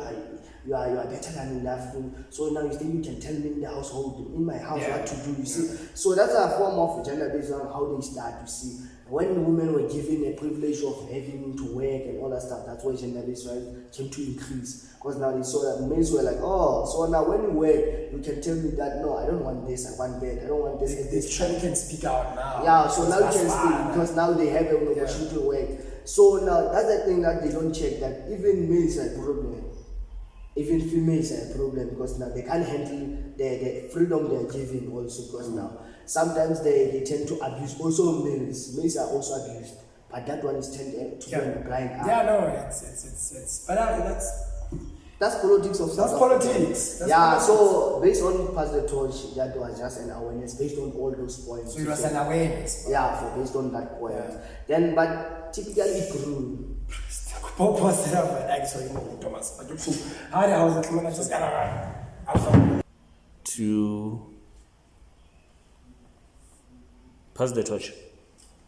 B: are better than me enough. So now you think you can tell me in the household, in my house, what to do, you see. So that's a form of gender-based violence, how they start, you see. When women were given a privilege of having to work and all that stuff, that's why gender-based violence came to increase. Because now they saw that men were like, oh, so now when you work, you can tell me that, no, I don't want this, I want that, I don't want this.
A: This trend can speak out now.
B: Yeah, so now you can speak, because now they have an opportunity to work. So now that's the thing that they don't check, that even males are a problem. Even females are a problem, because now they can't handle the freedom they are given also, because now sometimes they tend to abuse also males. Males are also abused. but that one is turned to be a blind eye.
A: Yeah, no, it's but
B: that's politics of
A: that's
B: South
A: politics. That's
B: yeah,
A: politics.
B: so based on Pass the Torch, that was just an awareness based on all those points.
A: So it was an awareness.
B: Yeah, for based on that point. Then, but typically it grew.
C: To pass the torch.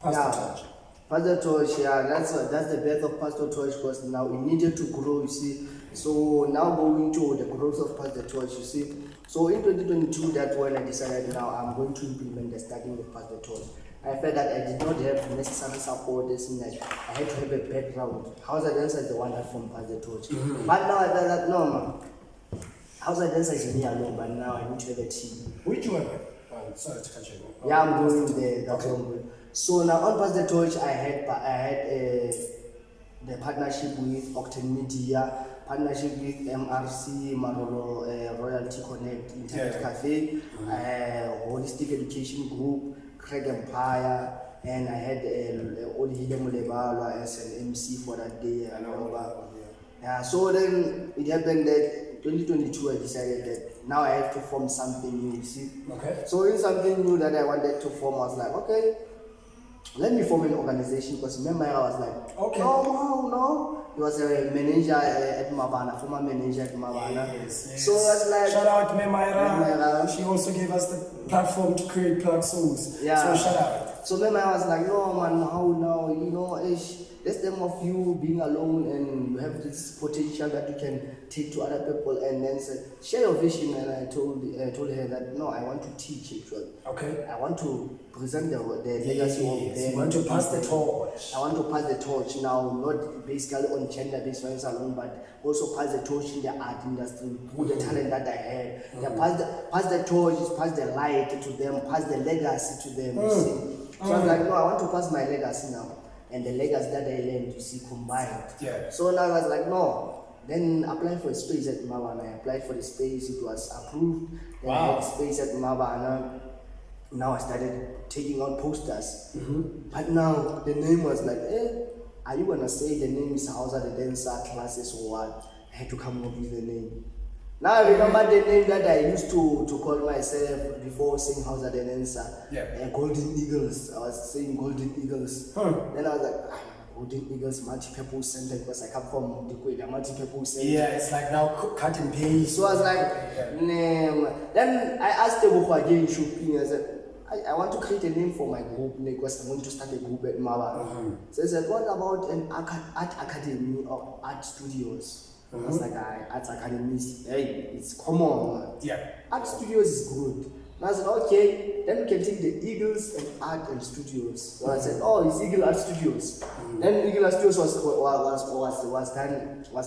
A: Pass the torch.
B: Pass the torch, yeah, that's the birth of Pass the Torch, because now it needed to grow, you see. So now going to the growth of Pass the Torch, you see. So in 2022, that's when I decided now I'm going to implement the starting with Pass the Torch. I felt that I did not have necessary support, this and that. I had to have a background. Hauza The Dancer is the one that from Pass the Torch. But now I felt that, no, man. Hauza The Dancer is me alone, but now I need to have a team.
A: Which one? Sorry to cut you.
B: Yeah, I'm going there. That's what I'm going. So now on Pass the Torch, I had the partnership with Octane Media, partnership with MRC, Marolo, Royalty Connect, Internet Cafe, Holistic Education Group, Craig Empire, and I had Olihile Mulebalwa as an MC for that day. Yeah, so then it happened that 2022 I decided that now I have to form something new, you see.
A: Okay.
B: So in something new that I wanted to form, I was like, okay, let me form an organization, because remember I was like,
A: okay,
B: no. He was a manager at Mmabana, former manager at Mmabana.
A: Yes.
B: So I was like,
A: shout out Mmabana.
B: Mmabana.
A: She also gave us the platform to create plug souls.
B: Yeah.
A: So shout out.
B: So then I was like, no man, how now? You know, that's them of you being alone and you have this potential that you can take to other people, and then say, share your vision. And I told her that no, I want to teach actually.
A: Okay.
B: I want to present the legacy of them.
A: You want to pass the torch.
B: I want to pass the torch now, not basically on gender-based violence alone, but also pass the torch in the art industry with the talent that I had. Pass the torch, pass the light to them, pass the legacy to them. You see? So I was like, no, I want to pass my legacy now, and the legacy that I learned, you see, combined.
A: Yeah.
B: So now I was like, no. Then apply for a space at Mmabana. I applied for the space, it was approved. Then I had space at Mmabana. Now I started taking out posters. But now the name was like, are you gonna say the name is Hauza The Dancer classes or what? I had to come up with the name. Now I remember the name that I used to call myself before saying Hauza The Dancer.
A: Yeah.
B: Golden Eagles. I was saying Golden Eagles. Then I was like, Golden Eagles multi-purpose center, because I come from the multi-purpose center.
A: Yeah, it's like now cut and paste.
B: So I was like, name. Then I asked the again, shopping. I said, I want to create a name for my group because I'm going to start a group at Mmabana. So I said, what about an art academy or art studios? I was like, art academies, hey, it's common.
A: Yeah.
B: Art studios is good. And I said, okay, then we can take the Eagles and Art and Studios. So I said, oh, it's Eagle Art Studios. Then Eagle Art Studios was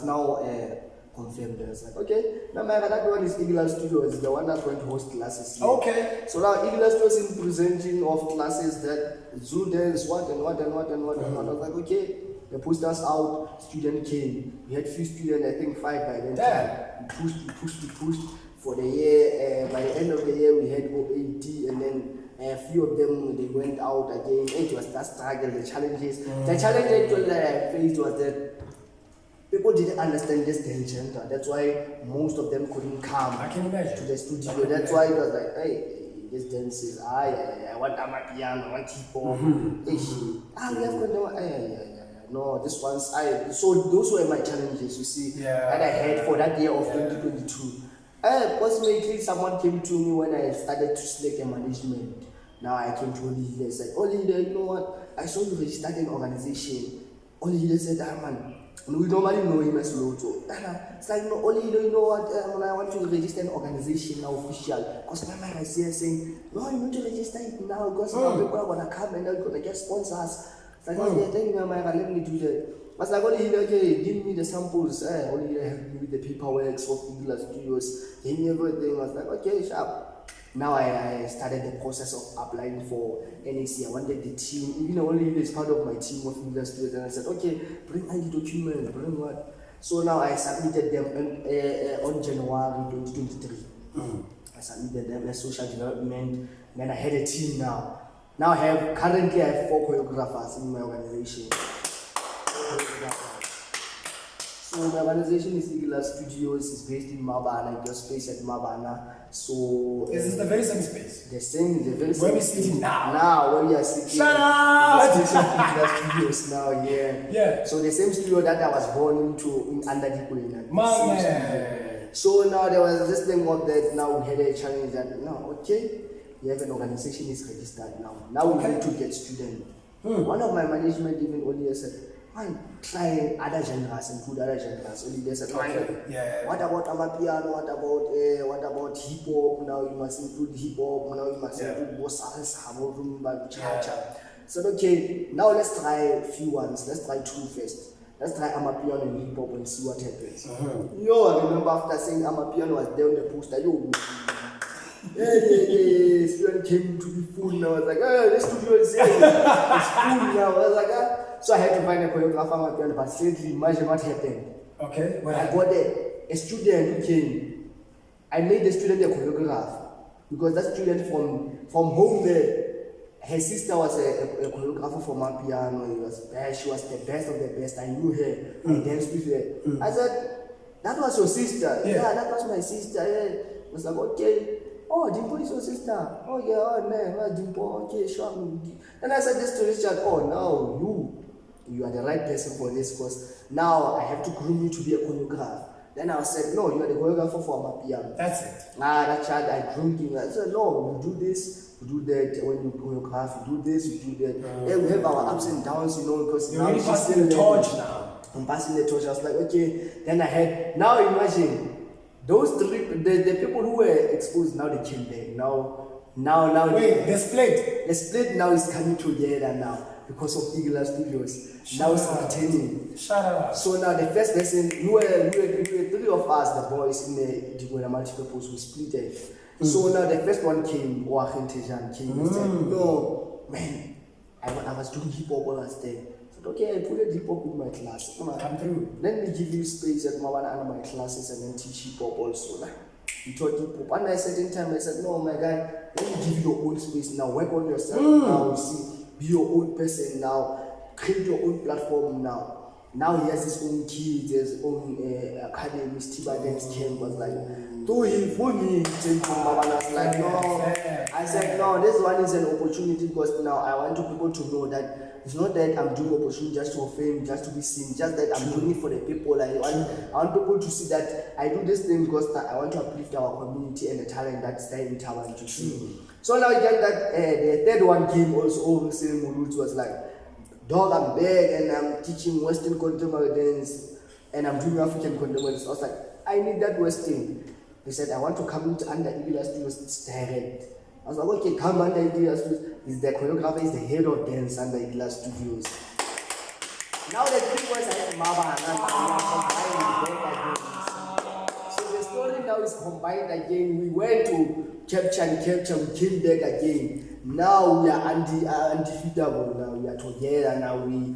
B: now confirmed. I was like, okay, now that one is Eagle Art Studios, the one that's going to host classes here.
A: Okay.
B: So now Eagle Art Studios is presenting of classes that zoo dance, what. I was like, okay. The posters out, student came. We had few students, I think 5 by then.
A: Yeah.
B: We pushed. For the year, by the end of the year, we had 80, and then a few of them, they went out again. It was that struggle, the challenges. The challenge actually that I faced was that people didn't understand this dance center. That's why most of them couldn't come to the studio. That's why it was like, hey, this dance is, I want Amapiano, I want Tipo. We have got no, this one's, so those were my challenges, you see, that I had for that year of 2022. Fortunately, someone came to me when I started to select a management. Now I came to Olihile and said, Olihile, you know what? I saw you registered an organization. Olihile said, man, we normally know him as Loto. It's like, no, Olihile, you know what? I want to register an organization now official. Because my man is here saying, no, you need to register it now because now people are going to come and they're going to get sponsors. It's like, okay, thank you, my man, let me do that. I was like, okay, give me the samples. Only help me with the paperwork of Eagle Studios. Give me everything. I was like, okay, sharp. Now I started the process of applying for NAC. I wanted the team, even only is part of my team of Eagle Studios. And I said, okay, bring ID documents, bring what? So now I submitted them on January 2023. I submitted them as social development. Then I had a team now. Now currently I have 4 choreographers in my organization. So my organization is Eagle Studios. It's based in Mmabana. I just space at Mmabana. So
A: Is this the very same space?
B: the very same.
A: Where we sitting now?
B: Now where we are sitting.
A: Shut up!
B: The space of Eagle Studios now. Yeah.
A: Yeah.
B: So the same studio that I was born into in under the Queen.
A: Man.
B: So now there was this thing of that. Now we had a challenge that okay, we have an organization is registered now. Now we need to get students. One of my management even only said, "Man, try other genres, include other genres." Only they said,
A: Yeah.
B: What about amapiano? What about hip hop? Now you must include hip hop. Now you must include salsa, rumba, cha-cha. So okay, now let's try a few ones. Let's try 2 first. Let's try amapiano and hip hop and see what happens. I remember after saying amapiano was there on the poster. Student came to be full now. I was like, this studio is here. It's full now. I was like, so I had to find a choreographer amapiano. But sadly, imagine what happened.
A: Okay. Well,
B: I got a student who came. I made the student a choreographer because that student from home there. Her sister was a choreographer for my piano. She was the best of the best. I knew her. I danced with her. I said, that was your sister? Yeah, that was my sister. I was like, okay. Oh, Dimple is your sister. Oh, yeah, oh, man, Dimple. Okay, sure. And I said this to Richard, oh, no, you are the right person for this because now I have to groom you to be a choreographer. Then I said, no, you are the choreographer for my piano.
A: that's it.
B: That child, I groomed him. I said, no, you do this. You do that when you choreograph, you do this, you do that. Yeah, we have our ups and downs, because
A: You're
B: now
A: really
B: she's
A: passing
B: still
A: the torch now.
B: I'm passing the torch. I was like, okay. Then I had, now imagine, those 3, the people who were exposed, now they came back. Now.
A: Wait, the split.
B: The split now is coming together now because of Eagle Studios. Now it's returning.
A: Shut up.
B: So now the first person, we were 3 of us, the boys in the multi-purpose, we split it. So now the first one came, Oachen Tejan came and said, no, man, I was doing hip hop while I was there. I said, okay, I put a hip hop in my class.
A: Come through.
B: Let me give you space at Mmabana and my classes and then teach hip hop also. Like, he taught hip hop. And at a certain time, I said, no, my guy, let me give you your own space now. Work on yourself now. You see, be your own person now. Create your own platform now. Now he has his own kids, his own academy, Thiba Dance Camp. Was like, do him for me. Mmabana was like, no. I said, no, this one is an opportunity because now I want people to know that it's not that I'm doing opportunity just for fame, just to be seen, just that I'm doing it for the people. I want people to see that I do this thing because I want to uplift our community and the talent that's there in Thaba to see. So now again that the third one came also over saying Molutsi was like, dog, I'm back and I'm teaching Western contemporary dance and I'm doing African contemporary dance. I was like, I need that Western. He said, I want to come into under Eagle Studios direct. I was like, okay, come under Eagle Studios. He's the choreographer, he's the head of dance under Eagle Studios. Now the 3 boys are in Mmabana. So the story now is combined again. We went to capture, we came back again. Now we are undefeatable. Now we are together. Now we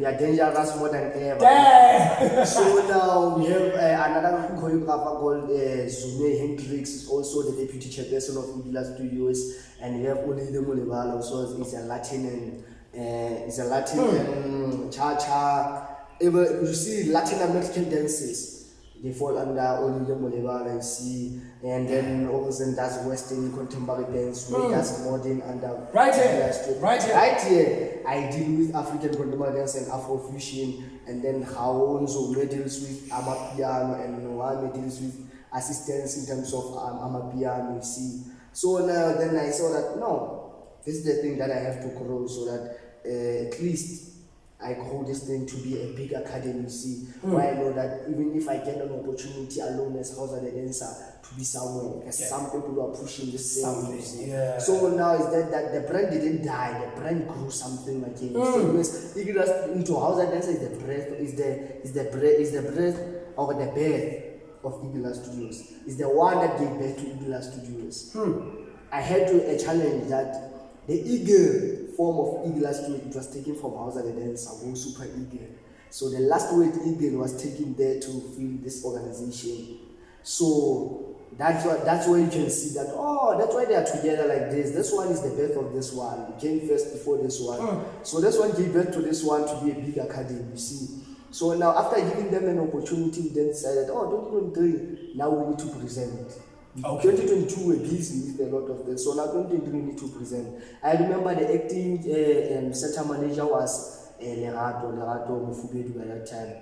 B: are dangerous more than ever. So now we have another choreographer called Zume Hendrix, also the deputy chairperson of Eagle Studios, and we have Masilenyane, also is a Latin and cha-cha. You see Latin American dances. They fall under Mmabana, you see, and then also does Western contemporary dance, does modern under
A: Right here.
B: I deal with African contemporary dance and Afrofusion, and then Hauza deals with amapiano, and Mohau deals with assistance in terms of amapiano, you see. So now then I saw that no, this is the thing that I have to grow so that at least I grow this thing to be a big academy, you see, where I know that even if I get an opportunity alone as Hauza The Dancer to be somewhere, because some people are pushing this thing, you see. So now is that the brand didn't die, the brand grew something again. So Eagle into Hauza The Dancer is the breath or the birth of Eagle Studios. It's the one that gave birth to Eagle Studios. I had to challenge that the eagle form of Eagle Studios, it was taken from Hauza The Dancer, Super Eagle. So the last word eagle was taken there to fill this organization. So That's where you can see that, oh, that's why they are together like this. This one is the birth of this one. It came first before this one. So this one gave birth to this one to be a big academy, you see. So now after giving them an opportunity, we then decided, oh, 2023, now we need to present.
A: Okay.
B: 2022 we're busy with a lot of this, so now 2023 we need to present. I remember the acting center manager was Lerato Mufubedi at that time.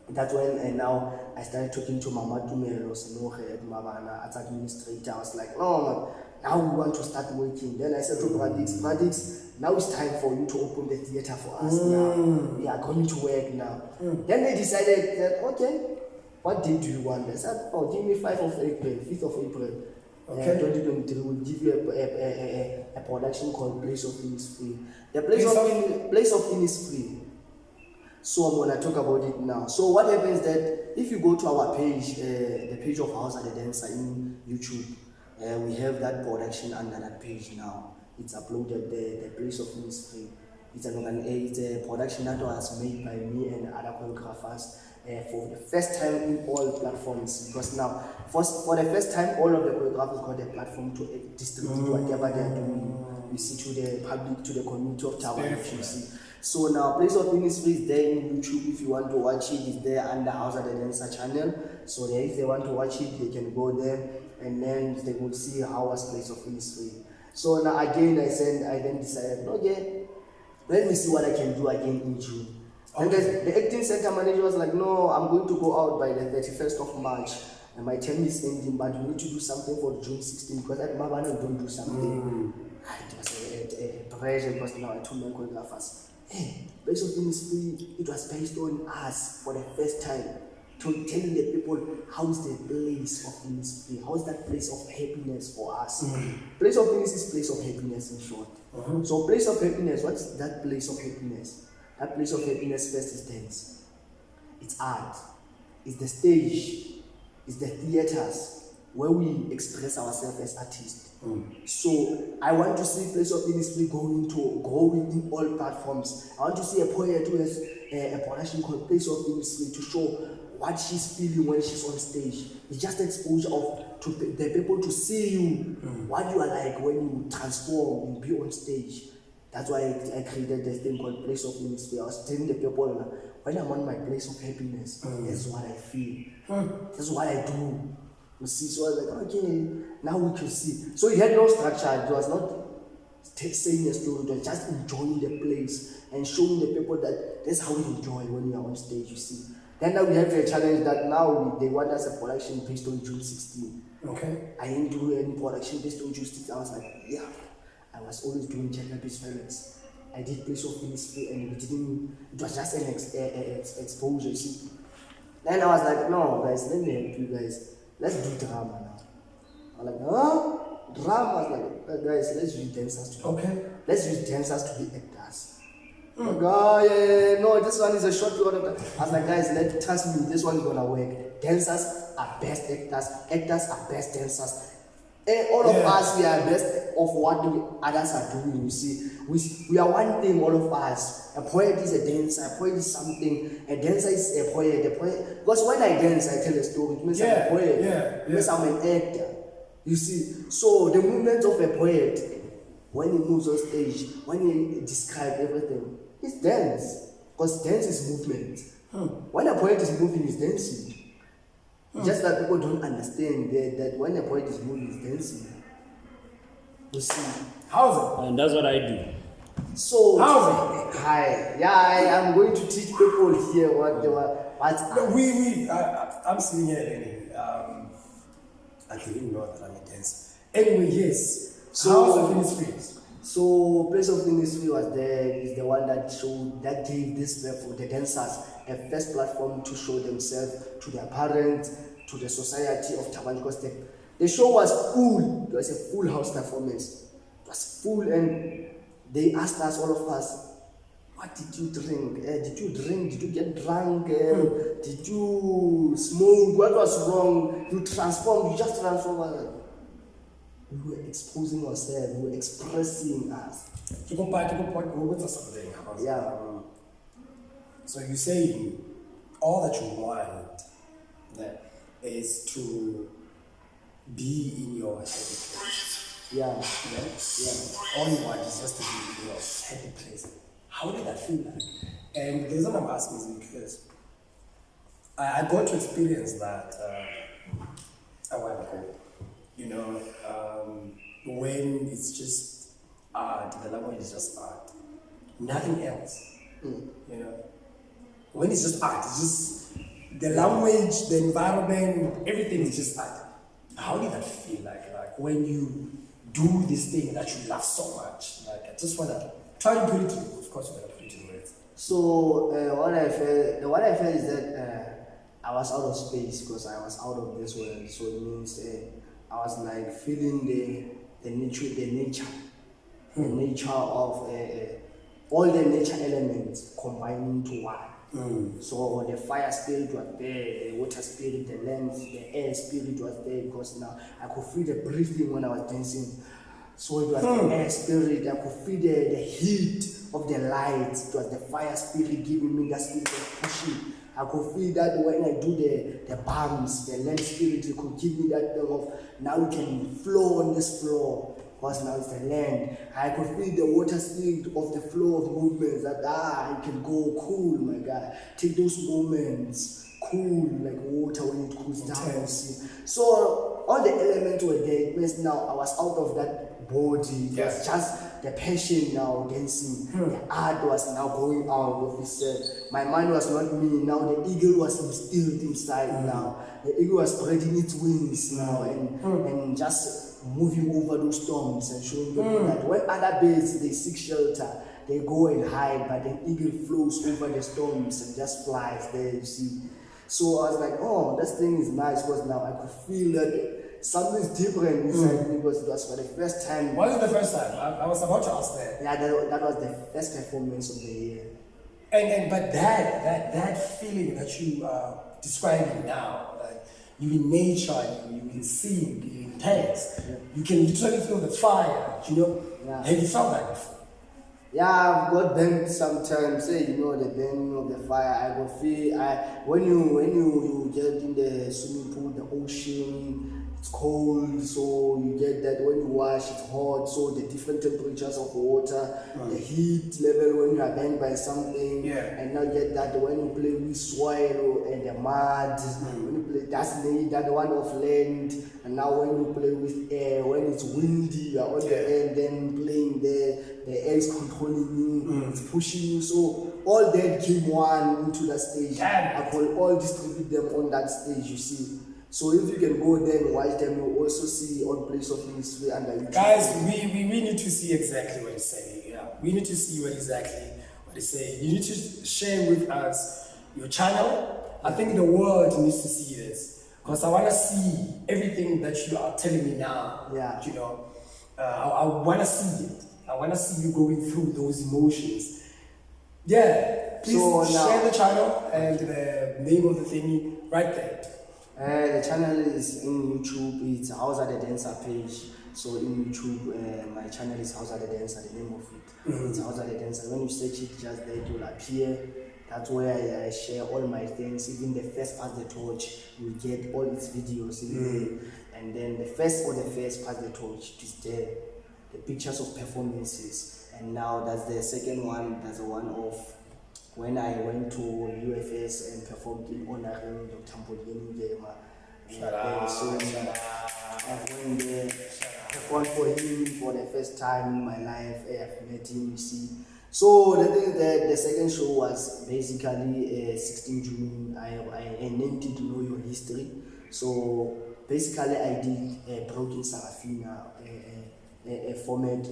B: That's when, and now I started talking to Mama Tumelo at Mmabana as administrator. I was like, oh, now we want to start working. Then I said to Radix, now it's time for you to open the theater for us now. We are going to work now. Then they decided that, okay, what date do you want? They said, oh, give me 5th of April. Okay. 2023 will give you a production called Place of Innisfree. The Place of Innisfree. So I'm going to talk about it now. So what happens that if you go to our page, the page of Hauza The Dancer in YouTube, we have that production under that page now. It's uploaded there, the Place of Innisfree. It's a production that was made by me and other choreographers for the first time in all platforms. Because now, for the first time, all of the choreographers got a platform to distribute whatever they are doing. You see, to the public, to the community of Thaba, you see. So now, Place of Innisfree is there in YouTube. If you want to watch it, it's there under Hauza The Dancer channel. So there, if they want to watch it, they can go there and then they will see how was Place of Innisfree. So now again, I then decided, okay, let me see what I can do again in June. And the acting center manager was like, no, I'm going to go out by the 31st of March. And my term is ending, but we need to do something for June 16 because at Mmabana don't do something. It was a pressure because now I told my choreographers, hey, Place of Innisfree, it was based on us for the first time. To telling the people how is the place of Innisfree, how is that place of happiness for us. Place of Innisfree is place of happiness in short. So place of happiness, what's that place of happiness? That place of happiness first is dance. It's art. It's the stage. It's the theaters where we express ourselves as artists. So I want to see Place of Innisfree growing in all platforms. I want to see a poet who has a production called Place of Innisfree to show what she's feeling when she's on stage. It's just exposure to the people to see you, what you are like when you transform and be on stage. That's why I created this thing called Place of Innisfree. I was telling the people, when I'm on my place of happiness, that's what I feel. That's what I do. You see, so I was like, okay, now we can see. So it had no structure. It was not saying a story. It was just enjoying the place and showing the people that that's how we enjoy when we are on stage, you see. Then now we have a challenge that now they want us a production based on June 16. Okay. I didn't do any production based on June 16. I was like, yeah. I was always doing gender-based violence. I did Place of Innisfree and it was just an exposure, you see. Then I was like, no, guys, let me help you guys. Let's do drama now. I'm like, huh? Drama? I was like, guys, let's use dancers to be Let's use dancers to be actors. No, this one is a short period of time. I was like, guys, trust me, this one is gonna work. Dancers are best actors, actors are best dancers. All of us, we are best of what others are doing, you see. We are one thing, all of us. A poet is a dancer, a poet is something, a dancer is a poet. Because when I dance, I tell a story. It means I'm a poet. It means I'm an actor. You see. So the movement of a poet, when he moves on stage, when he describes everything, it's dance. Because dance is movement. When a poet is moving, he's dancing. Just that people don't understand that when a poet is moving, he's dancing. You see. How's it?
C: And that's what I do.
B: So, I'm going to teach people here what's
A: I'm sitting here anyway. I didn't know that I'm a dancer. Anyway, yes. So, Hauza The Dancer.
B: So, Place of Innisfree was there, is the one that gave this for the dancers a first platform to show themselves to their parents, to the society of Thaba, because the show was full. It was a full house performance. It was full, and they asked us, all of us, what did you drink? Did you drink? Did you get drunk? Did you smoke? What was wrong? You transformed, you just transformed. We were exposing ourselves, we were expressing us. Yeah.
A: So you say all that you want is to be in your happy place.
B: Yeah.
A: Yeah. All you want is just to be in your happy place. How did that feel like? And the reason I'm asking is because I got to experience that a while ago. You know, when it's just art, the language is just art, nothing else. You know, when it's just art, it's just the language, the environment, everything is just art. How did that feel like? Like when you do this thing that you love so much? Like I just wanna try to put it in. Of course, we're gonna put it in words.
B: So what I felt is that I was out of space because I was out of this world. So it means I was like feeling the nature of all the nature elements combining to one. So the fire spirit was there, the water spirit, the land, the air spirit was there because now I could feel the breathing when I was dancing. So it was the air spirit, I could feel the heat of the light. It was the fire spirit giving me that spirit of pushing. I could feel that when I do the bumps, the land spirit, it could give me that thing of now you can flow on this floor. Because now it's the land. I could feel the water spirit of the flow of movements that I can go cool, my God. Take those moments, cool like water when it cools down. You see. So all the elements were there. It means now I was out of that body. It was just the passion now dancing. The art was now going out of this. My mind was not me. Now the eagle was instilled inside now. The eagle was spreading its wings now and just moving over those storms and showing people that when other birds they seek shelter, they go and hide, but the eagle flows over the storms and just flies there, you see. So I was like, oh, this thing is nice because now I could feel that something's different inside me because it was for the first time.
A: What is the first time? I was about to ask that.
B: Yeah, that was the first performance of the year.
A: But that feeling that you are describing now, like you in nature, you can sing, you in dance, you can literally feel the fire, you know.
B: Yeah.
A: Have you felt that before?
B: Yeah, I've got burned sometimes. Say, you know, the burning of the fire. I will feel. When you get in the swimming pool, the ocean, it's cold, so you get that. When you wash, it's hot. So the different temperatures of water, the heat level when you are burned by something, and now you get that when you play with soil and the mud. When you play that one of land, and now when you play with air, when it's windy, you are on the air, then playing there. The air is controlling you, it's pushing you. So all that came one into that stage. I could all distribute them on that stage, you see. So if you can go there and watch them, you'll also see on Place of Mystery under YouTube.
A: Guys, we need to see exactly what he's saying. Yeah, we need to see what he's saying. You need to share with us your channel. I think the world needs to see this because I want to see everything that you are telling me now.
B: Yeah.
A: You know, I want to see it. I want to see you going through those emotions. Yeah, please share the channel and the name of the thingy right there.
B: The channel is in YouTube. It's Hauza The Dancer page. So in YouTube, my channel is Hauza The Dancer. The name of it. It's Hauza The Dancer. When you search it, just there it will appear. That's where I share all my things. Even the first Pass the Torch, you get all its videos in there. And then the first Pass the Torch is there. The pictures of performances, and now that's the second one. That's the one of when I went to UFS and performed in honoring Dr. Molutsi. So I went there, performed for him for the first time in my life. I've met him, you see. So the thing that the second show was basically 16 June. I named it Know Your History. So basically I did a Broken Sarafina. A format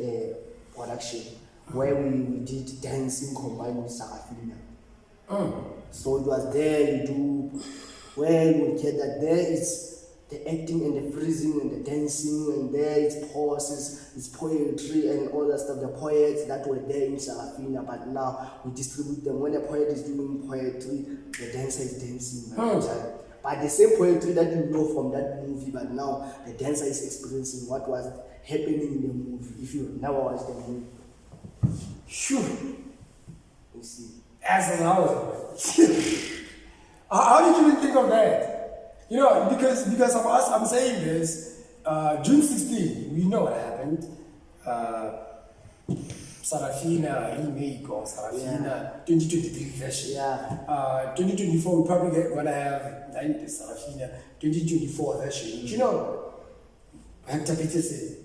B: production where we did dancing combined with Sarafina. So it was there you do where you get that there is the acting and the freezing and the dancing and there it's pauses, it's poetry and all that stuff. The poets that were there in Sarafina, but now we distribute them. When a poet is doing poetry, the dancer is dancing. But the same poetry that you know from that movie, but now the dancer is experiencing what was happening in the movie. If you never watched the movie,
A: Sure.
B: you see.
A: As an hour. How did you even think of that? You know, because I'm saying this, June 16, we know what happened. Sarafina remake or Sarafina 2023 version.
B: Yeah.
A: 2024 we probably gonna have Sarafina 2024 version. You know, Hector Peterson.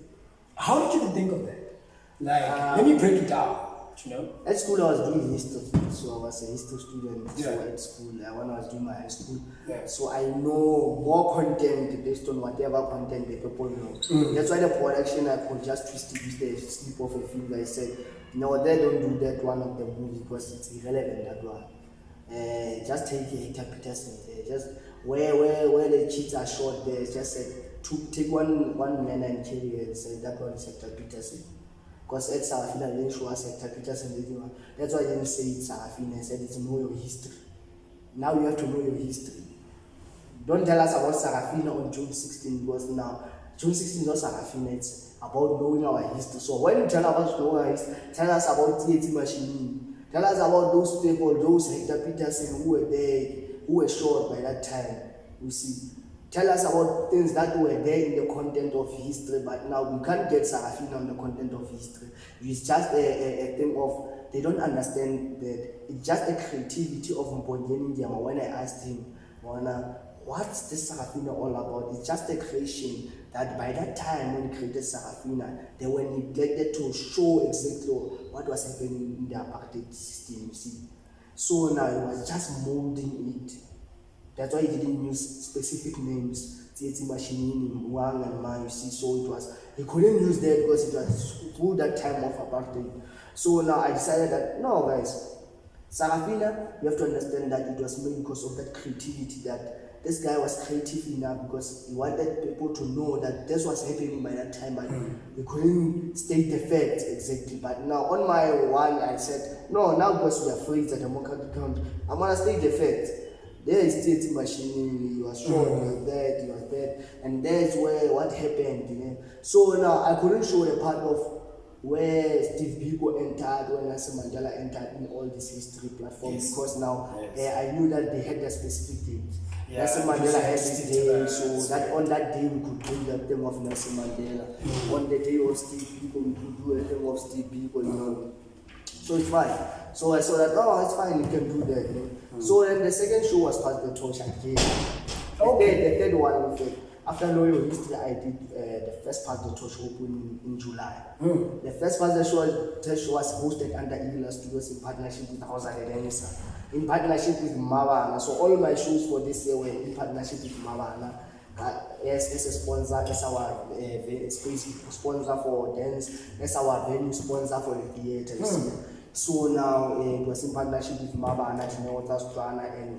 A: How did you think of that? Like, let me break it down. You know,
B: at school I was doing history, so I was a history student.
A: Yeah.
B: So at school, when I was doing my high school,
A: Yeah.
B: so I know more content based on whatever content the people know. That's why the production I could just twist it, the slip of a finger. I said, no, they don't do that one of the movies because it's irrelevant. That one. Just take Hector Peterson. Just where the cheats are short there. Just said take one man and carry it and say that one is Hector Peterson. Because at Sarafina, I didn't show us Hector Peterson. That's why I didn't say it's Sarafina. I said it's know your history. Now you have to know your history. Don't tell us about Sarafina on June 16 because now June 16 is not Sarafina. It's about knowing our history. So when you tell us know our history, tell us about TAT Machine. Tell us about those people, those Hector Peterson who were there, who were shot by that time. You see. Tell us about things that were there in the content of history, but now we can't get Sarafina on the content of history. It's just a thing of, they don't understand that it's just the creativity of Mpongeni Ndiama. When I asked him, what's this Sarafina all about? It's just a creation that by that time when he created Sarafina, they were neglected to show exactly what was happening in the apartheid system, you see. So now he was just molding it. That's why he didn't use specific names, TAT Machine, Wang and Ma, you see, so he couldn't use that because it was through that time of apartheid. So now I decided that, no guys, Sarafina, you have to understand that it was made because of that creativity, that this guy was creative enough because he wanted people to know that this was happening by that time, but he couldn't state the facts exactly. But now on my one, I said, no, now because we are free, it's a democratic country, I'm going to state the facts. There is TAT Machine, you are short, you are dead, and that's where what happened, you know. So now I couldn't show the part of where Steve Biko entered, when Nelson Mandela entered in all this history platforms, because now I knew that they had a specific date. Nelson Mandela had this day, so that on that day we could do the thing of Nelson Mandela. On the day of Steve Biko, we could do a thing of Steve Biko, you know. So it's fine. So I saw that, oh, it's fine, you can do that. You know? So then the second show was Pass the Torch again. The third one, in fact, after knowing your history, I did the first Pass the Torch open in July. The first Pass the Torch was hosted under Eagle Studios in partnership with Hauza The Dancer, in partnership with Mmabana. So all my shows for this year were in partnership with Mmabana. As a sponsor, as our space sponsor for dance, as our venue sponsor for the theatre. So now it was in partnership with Mmabana, and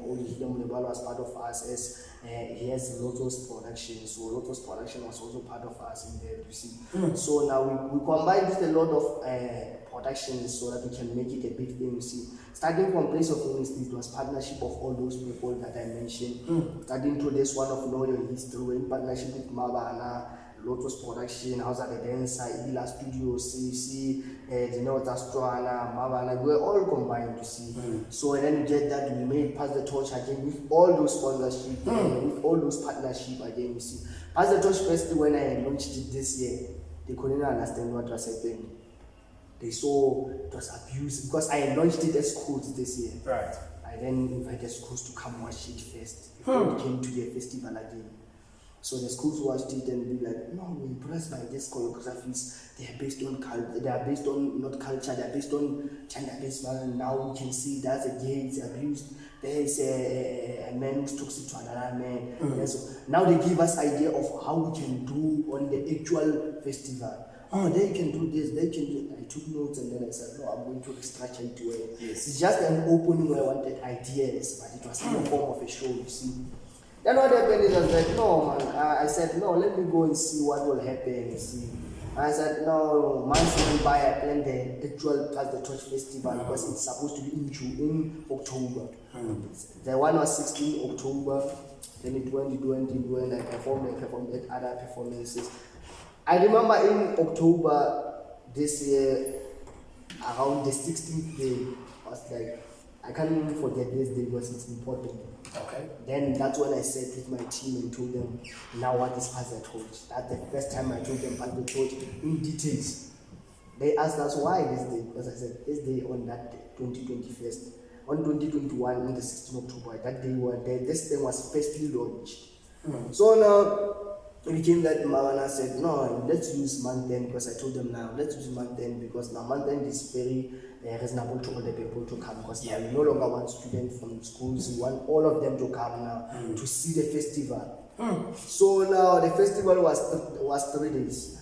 B: Molutsi was part of us as he has Lotus Production. So Lotus Production was also part of us in there, you see. So now we combined with a lot of productions so that we can make it a big thing, you see. Starting from Place of Honesty, it was partnership of all those people that I mentioned. Starting to this one of Know Your History, in partnership with Mmabana, Lotus Production, Hauza The Dancer, Igila Studios, CC, Mmabana, we were all combined, you see. So and then you get that we made Pass the Torch again with all those sponsorship, with all those partnership again, you see. Pass the Torch first, when I launched it this year, they couldn't understand what was happening. They saw it was abuse because I launched it at schools this year.
A: Right.
B: I then invited schools to come watch it first before we came to the festival again. So the schools watched it and be like, no, we're impressed by these choreographies. They are based on culture. They are based on not culture. They are based on gender-based violence. Now we can see that's a gay, it's abused. There is a man who's toxic to another man. Yeah, so now they give us idea of how we can do on the actual festival. Oh, they can do this, they can do it. I took notes and then I said, no, I'm going to restructure it well.
A: Yes.
B: It's just an opening where I wanted ideas, but it was in the form of a show, you see. Then what happened is I was like, no, man. I said, no, let me go and see what will happen, you see. I said, no, months went by, I planned the actual Pass the Torch Festival because it's supposed to be in Nchu in October. The one was 16 October, then it went, I performed at other performances. I remember in October this year, around the 16th day, I was like, I can't forget this day because it's important.
A: Okay.
B: Then that's when I sat with my team and told them, now what is Pass the Torch? That's the first time I told them Pass the Torch in details. They asked us why this day, because I said this day on that day, 2021, on 2021, on the 16th of October, that day, this thing was firstly launched. So now it became that Mmabana said, no, let's use month end, because I told them now, let's use month end, because now month end is very reasonable to all the people to come, because now you no longer want students from schools, you want all of them to come now to see the festival. So now the festival was 3 days.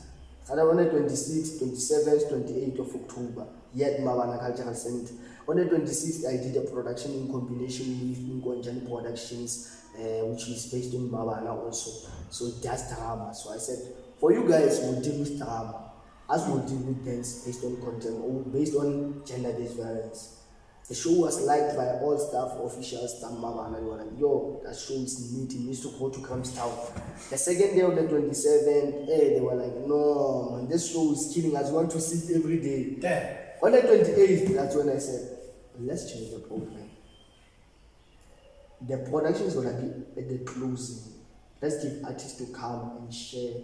B: On the 26th, 27th, 28th of October, here at Mmabana Cultural Center. On the 26th, I did a production in combination with Nchu Productions, which is based on Mmabana also. So that's drama. So I said, for you guys, we'll deal with drama. As we'll deal with dance based on content or based on gender-based violence. The show was liked by all staff, officials, staff Mmabana. They were like, yo, that show is neat, it needs to go to Grahamstown. The second day of the 27th, they were like, no, man, this show is killing us, we want to see it every day.
A: Damn.
B: On the 28th, that's when I said, let's change the program. The production is going to be at the closing. Let's give artists to come and share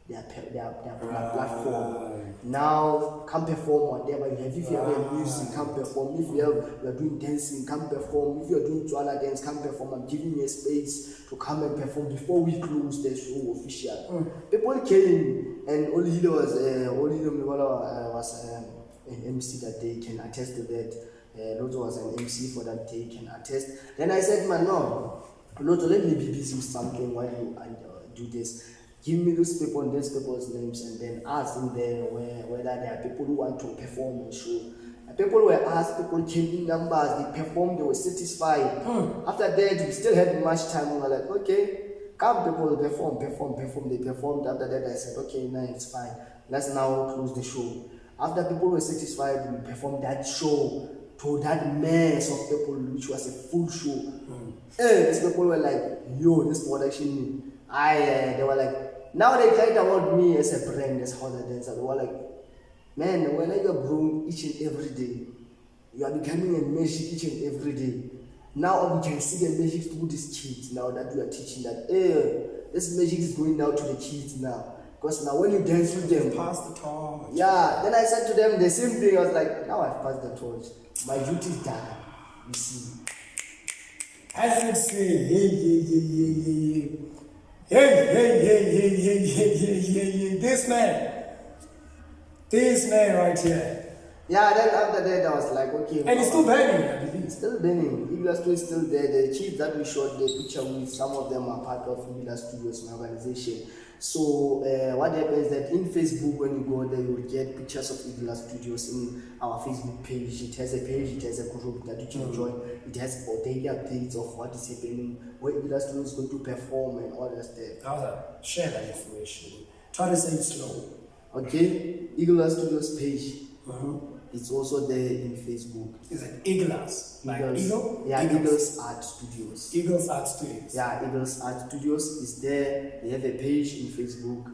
B: their platform. Now, come perform whatever you have. If you have music, come perform. If you are doing dancing, come perform. If you are doing Tswana dance, come perform. I'm giving you a space to come and perform before we close the show officially. People came, and Olile was an MC that day, can attest to that. Loto was an MC for that day, can attest. Then I said, man, no, Loto, let me be busy with something while you do this. Give me those people and those people's names, and then ask them there whether there are people who want to perform and show. And people were asked, people came in numbers, they performed, they were satisfied. After that, we still had much time. We were like, okay, come people, perform. They performed. After that, I said, okay, now it's fine. Let's now close the show. After people were satisfied, we performed that show to that mass of people, which was a full show. These people were like, yo, this production, they were like, now they cried about me as a brand, as Hauza The Dancer. They were like, man, when you are growing each and every day, you are becoming a magic each and every day. Now we can see the magic through these kids now that we are teaching that, this magic is going out to the kids now. Because now when you dance with them,
A: pass the torch.
B: Yeah, then I said to them the same thing. I was like, now I've passed the torch. My duty is done. You see.
A: As you say, hey, this man right here.
B: Yeah, then after that I was like, okay.
A: And it's still burning, I believe.
B: Still burning. Igla Studio is still there. The kids that we shot the picture with, some of them are part of Igla Studio's organization. So what happens is that in Facebook, when you go there, you will get pictures of Igla Studios in our Facebook page. It has a page, it has a group that you can join. It has daily updates of what is happening, where Igla Studios is going to perform and all that stuff.
A: Hauza, share that information. Try to say it slow.
B: Okay, Igla Studios page. It's also there in Facebook.
A: Is it Eagles? Like Eagle?
B: Yeah, Eagles Art Studios.
A: Eagles Art Studios.
B: Yeah, Eagles Art Studios is there. They have a page in Facebook.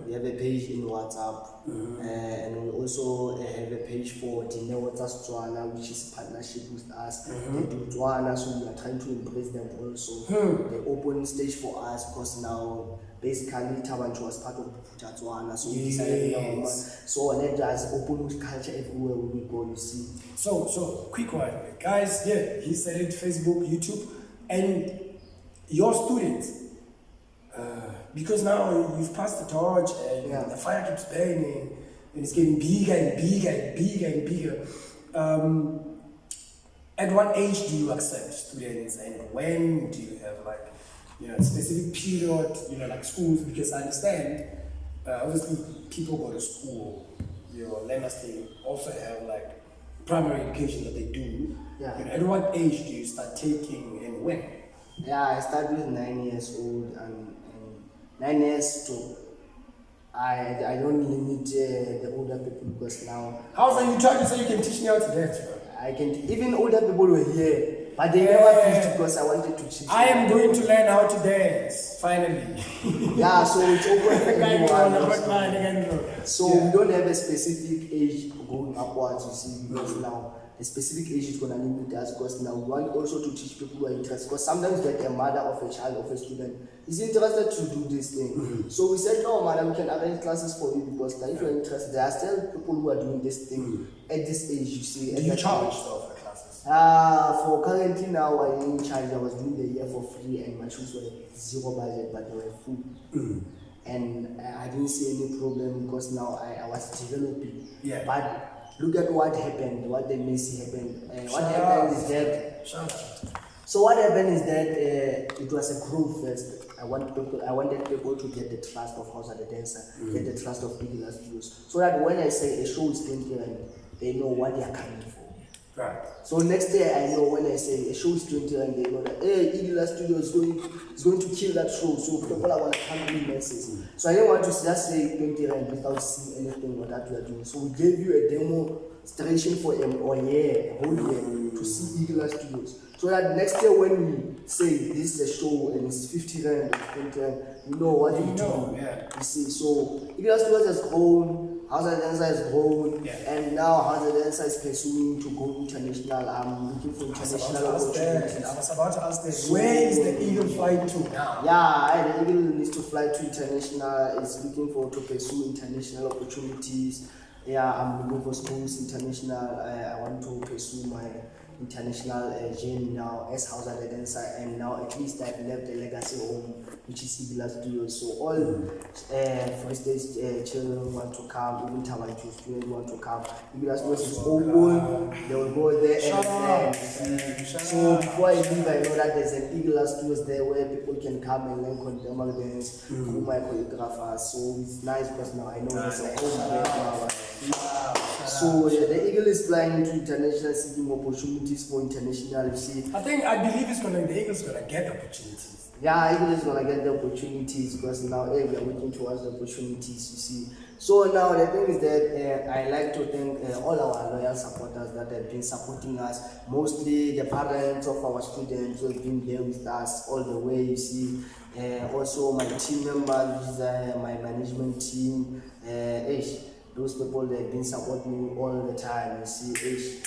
B: They have a page in WhatsApp. And we also have a page for Dinner Water Tswana, which is partnership with us. They do Tswana, so we are trying to embrace them also. They open stage for us because now basically Tabanchu was part of Tswana, so we decided so let us open with culture everywhere we go, you see.
A: So quick one, guys. Yeah, he said it, Facebook, YouTube, and your students. Because now you've passed the torch and the fire keeps burning and it's getting bigger and bigger and bigger and bigger. At what age do you accept students and when do you have a specific period, like schools? Because I understand, obviously people go to school, learners, they also have primary education that they do. At what age do you start taking and when?
B: Yeah, I started with 9 years old and 9 years to I don't limit the older people because now.
A: How's that you trying to say you can teach me how to dance, bro?
B: I can even older people were here, but they never teach because I wanted to teach.
A: I am going to learn how to dance finally.
B: Yeah, so it's open for everyone. So we don't have a specific age going upwards, you see, because now the specific age is gonna limit us, because now we want also to teach people who are interested. Because sometimes that a mother of a child of a student is interested to do this thing. So we said, no, madam, we can arrange classes for you, because if you're interested, there are still people who are doing this thing at this age. You see,
A: Do you charge though for classes?
B: For currently now, I am in charge. I was doing the year for free, and my shoes were zero budget, but they were full. And I didn't see any problem, because now I was developing.
A: Yeah.
B: But look at what happened, what the messy happened. What happened is that. So what happened is that it was a growth first. I wanted people to get the trust of Hauza The Dancer, get the trust of Eagle Studios, so that when I say a show is 20 rand, they know what they are coming for.
A: Right.
B: So next day I know when I say a show is 20 rand, they know that Eagle Studios is going to kill that show. So people are going to come in messages. So I didn't want to just say 20 rand without seeing anything what that we are doing. So we gave you a demonstration for a whole year to see Eagle Studios. So that next year when we say this is a show and it's 50 rand or 20 rand, you know what you do.
A: Yeah.
B: You see, so Eagle Studios has grown, Hauza The Dancer has grown, and now Hauza The Dancer is pursuing to go international. I'm looking for international opportunities.
A: I was about to ask this. Where is the Eagle flying to now?
B: Yeah, the Eagle needs to fly to international. It's looking for to pursue international opportunities. Yeah, I'm looking for schools international. I want to pursue my international journey now as Hauza The Dancer, and now at least I've left the legacy home, which is Eagle Studios. So all first stage children want to come, even talent students want to come. Eagle Studios is open, they will go there and so before I leave, I know that there's an Eagle Studios there where people can come and learn contemporary dance through my choreographers. So it's nice because now I know there's a home there now. So the Eagle is flying into international, seeking opportunities for international. You see,
A: I believe the Eagle's gonna get opportunities.
B: Yeah, Eagle is gonna get the opportunities, because now we are working towards the opportunities. You see, so now the thing is that I like to thank all our loyal supporters that have been supporting us. Mostly the parents of our students who have been there with us all the way. You see, also my team members, my management team. Those people that have been supporting me all the time. You see,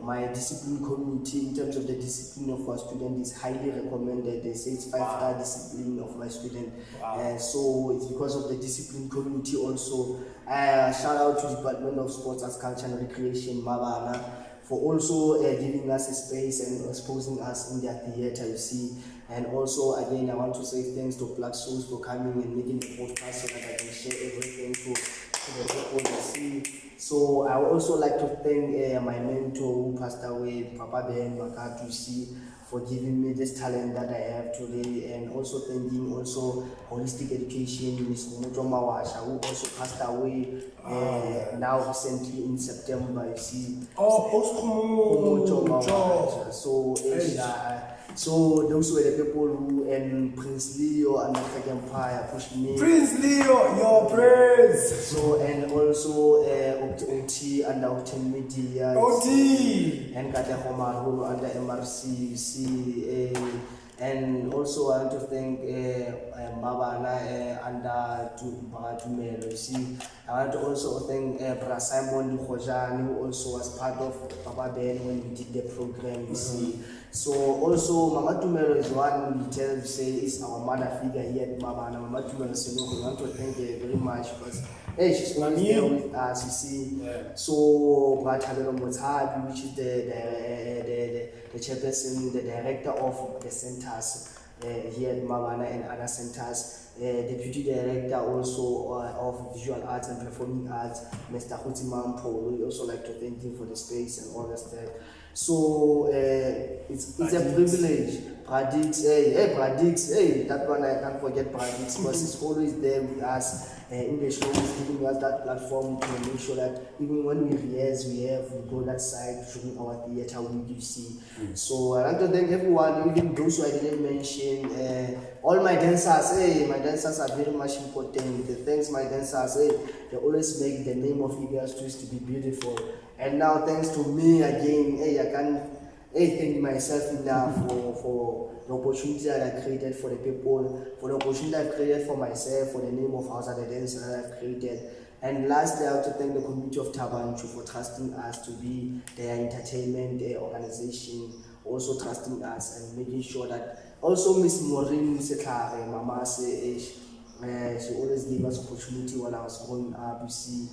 B: my discipline community, in terms of the discipline of our student, is highly recommended. They say it's 5-star discipline of my student. So it's because of the discipline community also. Shout out to Department of Sports, Arts, Culture and Recreation, Mmabana, for also giving us a space and exposing us in their theater, you see. And also, again, I want to say thanks to Black Souls for coming and making the podcast so that I can share everything to the people you see. So I would also like to thank my mentor who passed away, Papa Ben Makatu, for giving me this talent that I have today, and also thanking also Holistic Education, Ms. Mawasha, who also passed away now recently in September, you see. So those were the people who, and Prince Leo and African Empire pushed me.
A: Prince Leo, your praise.
B: So, and also OT and Octane Media.
A: OT.
B: And Kata Homaru under MRC, you see. And also I want to thank Mmabana under Tumelo, you see. I want to also thank Simon Khojani, who also was part of Papa Ben when we did the program, you see. So also Mama Tumelo is one we tell to say is our mother figure here at Mmabana. Mama Tumelo, so we want to thank her very much because she's always there with us, you see. So Brathabelo Mothabi, which is the chairperson, the director of the centers here at Mmabana and other centers, deputy director also of visual arts and performing arts, Mr. Hutima Mpo. We also like to thank him for the space and all that stuff. So it's a privilege. Pradix, that one I can't forget Pradix, because he's always there with us in the show, giving us that platform to make sure that even when we rehearse, we go that side, showing our theater with you see. So I want to thank everyone, even those who I didn't mention, all my dancers. My dancers are very much important. Thanks my dancers, they always make the name of Eagle Studios to be beautiful. And now thanks to me again, I can't thank myself enough for the opportunity that I created for the people, for the opportunity I've created for myself, for the name of Hauza The Dancer that I've created. And lastly, I want to thank the community of Nchu for trusting us to be their entertainment organization, also trusting us and making sure that also Miss Maureen Setlare, Mama she always gave us opportunity when I was growing up. You see,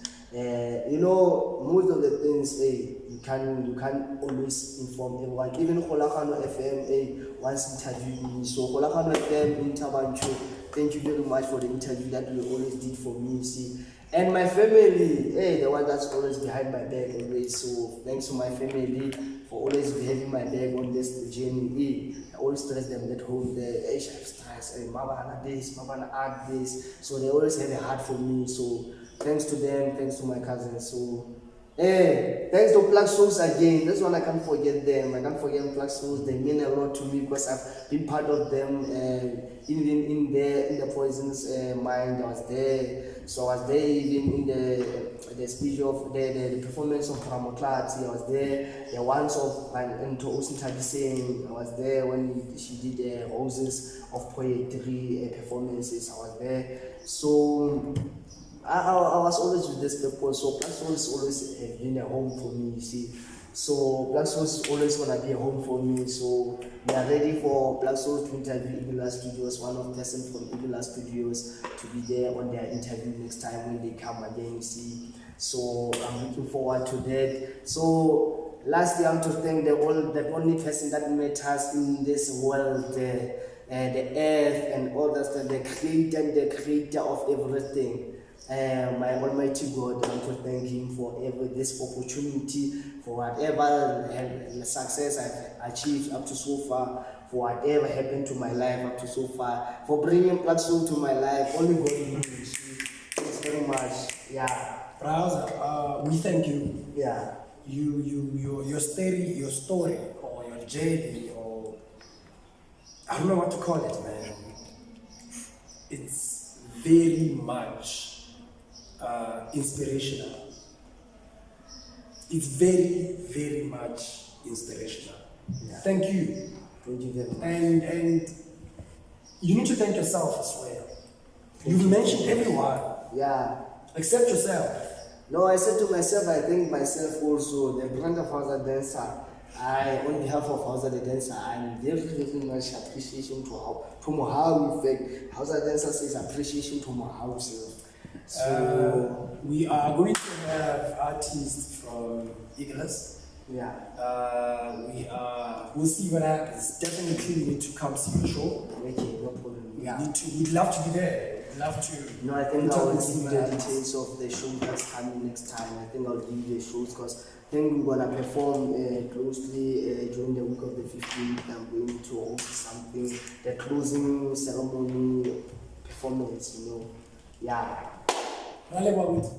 B: you know, most of the things, you can't always inform everyone. Even Kholakano FM, once interviewed me. So Kholakano FM in Tabanchu, thank you very much for the interview that you always did for me. You see, and my family, the one that's always behind my back always. So thanks to my family for always having my back on this journey. I always stress them at home. They stress, Mmabana this, Mmabana add this. So they always have a heart for me. So thanks to them, thanks to my cousins. So thanks to Black Souls again. This one I can't forget them. I can't forget Black Souls. They mean a lot to me because I've been part of them. Even in the Poison's mind, I was there. So I was there even in the speech of the performance of Ramotlatsi. I was there. The ones of Nchu Aiseng. I was there when she did the Roses of Poetry performances. I was there. So I was always with this people. So Black Souls always been a home for me, you see. So Black Souls is always gonna be a home for me. So we are ready for Black Souls to interview Ibila Studios, one of person from Ibila Studios to be there on their interview next time when they come again, you see. So I'm looking forward to that. So lastly, I want to thank the only person that met us in this world, the earth and all that stuff, the creator of everything. My Almighty God, I want to thank Him for this opportunity, for whatever success I've achieved up to so far, for whatever happened to my life up to so far, for bringing Black Soul to my life. Only God knows. Thanks very much. Yeah.
A: Hauza, we thank you.
B: Yeah.
A: Your story, or your journey, or I don't know what to call it, man. It's very much inspirational. It's very, very much inspirational.
B: Yeah.
A: Thank you.
B: Thank you very much.
A: And you need to thank yourself as well. You've mentioned everyone
B: Yeah.
A: except yourself.
B: No, I said to myself, I thank myself also, the brand of Hauza The Dancer. On behalf of Hauza The Dancer, I'm very much appreciation to Mohau. In fact, Hauza The Dancer says appreciation to Mohau. So
A: we are going to have artists from Iglas.
B: yeah.
A: We'll see what happens. Definitely we need to come see the show.
B: Okay, no problem.
A: We need to, we'd love to be there. We'd love to.
B: No, I think
A: talk
B: I will
A: and see
B: give you
A: what
B: the
A: happens.
B: details of the show that's coming next time. I think I'll give you the shows because I think we're gonna perform closely during the week of the 15th. I'm going to host something, the closing ceremony performance, you know. Yeah.
A: Rale, what we do?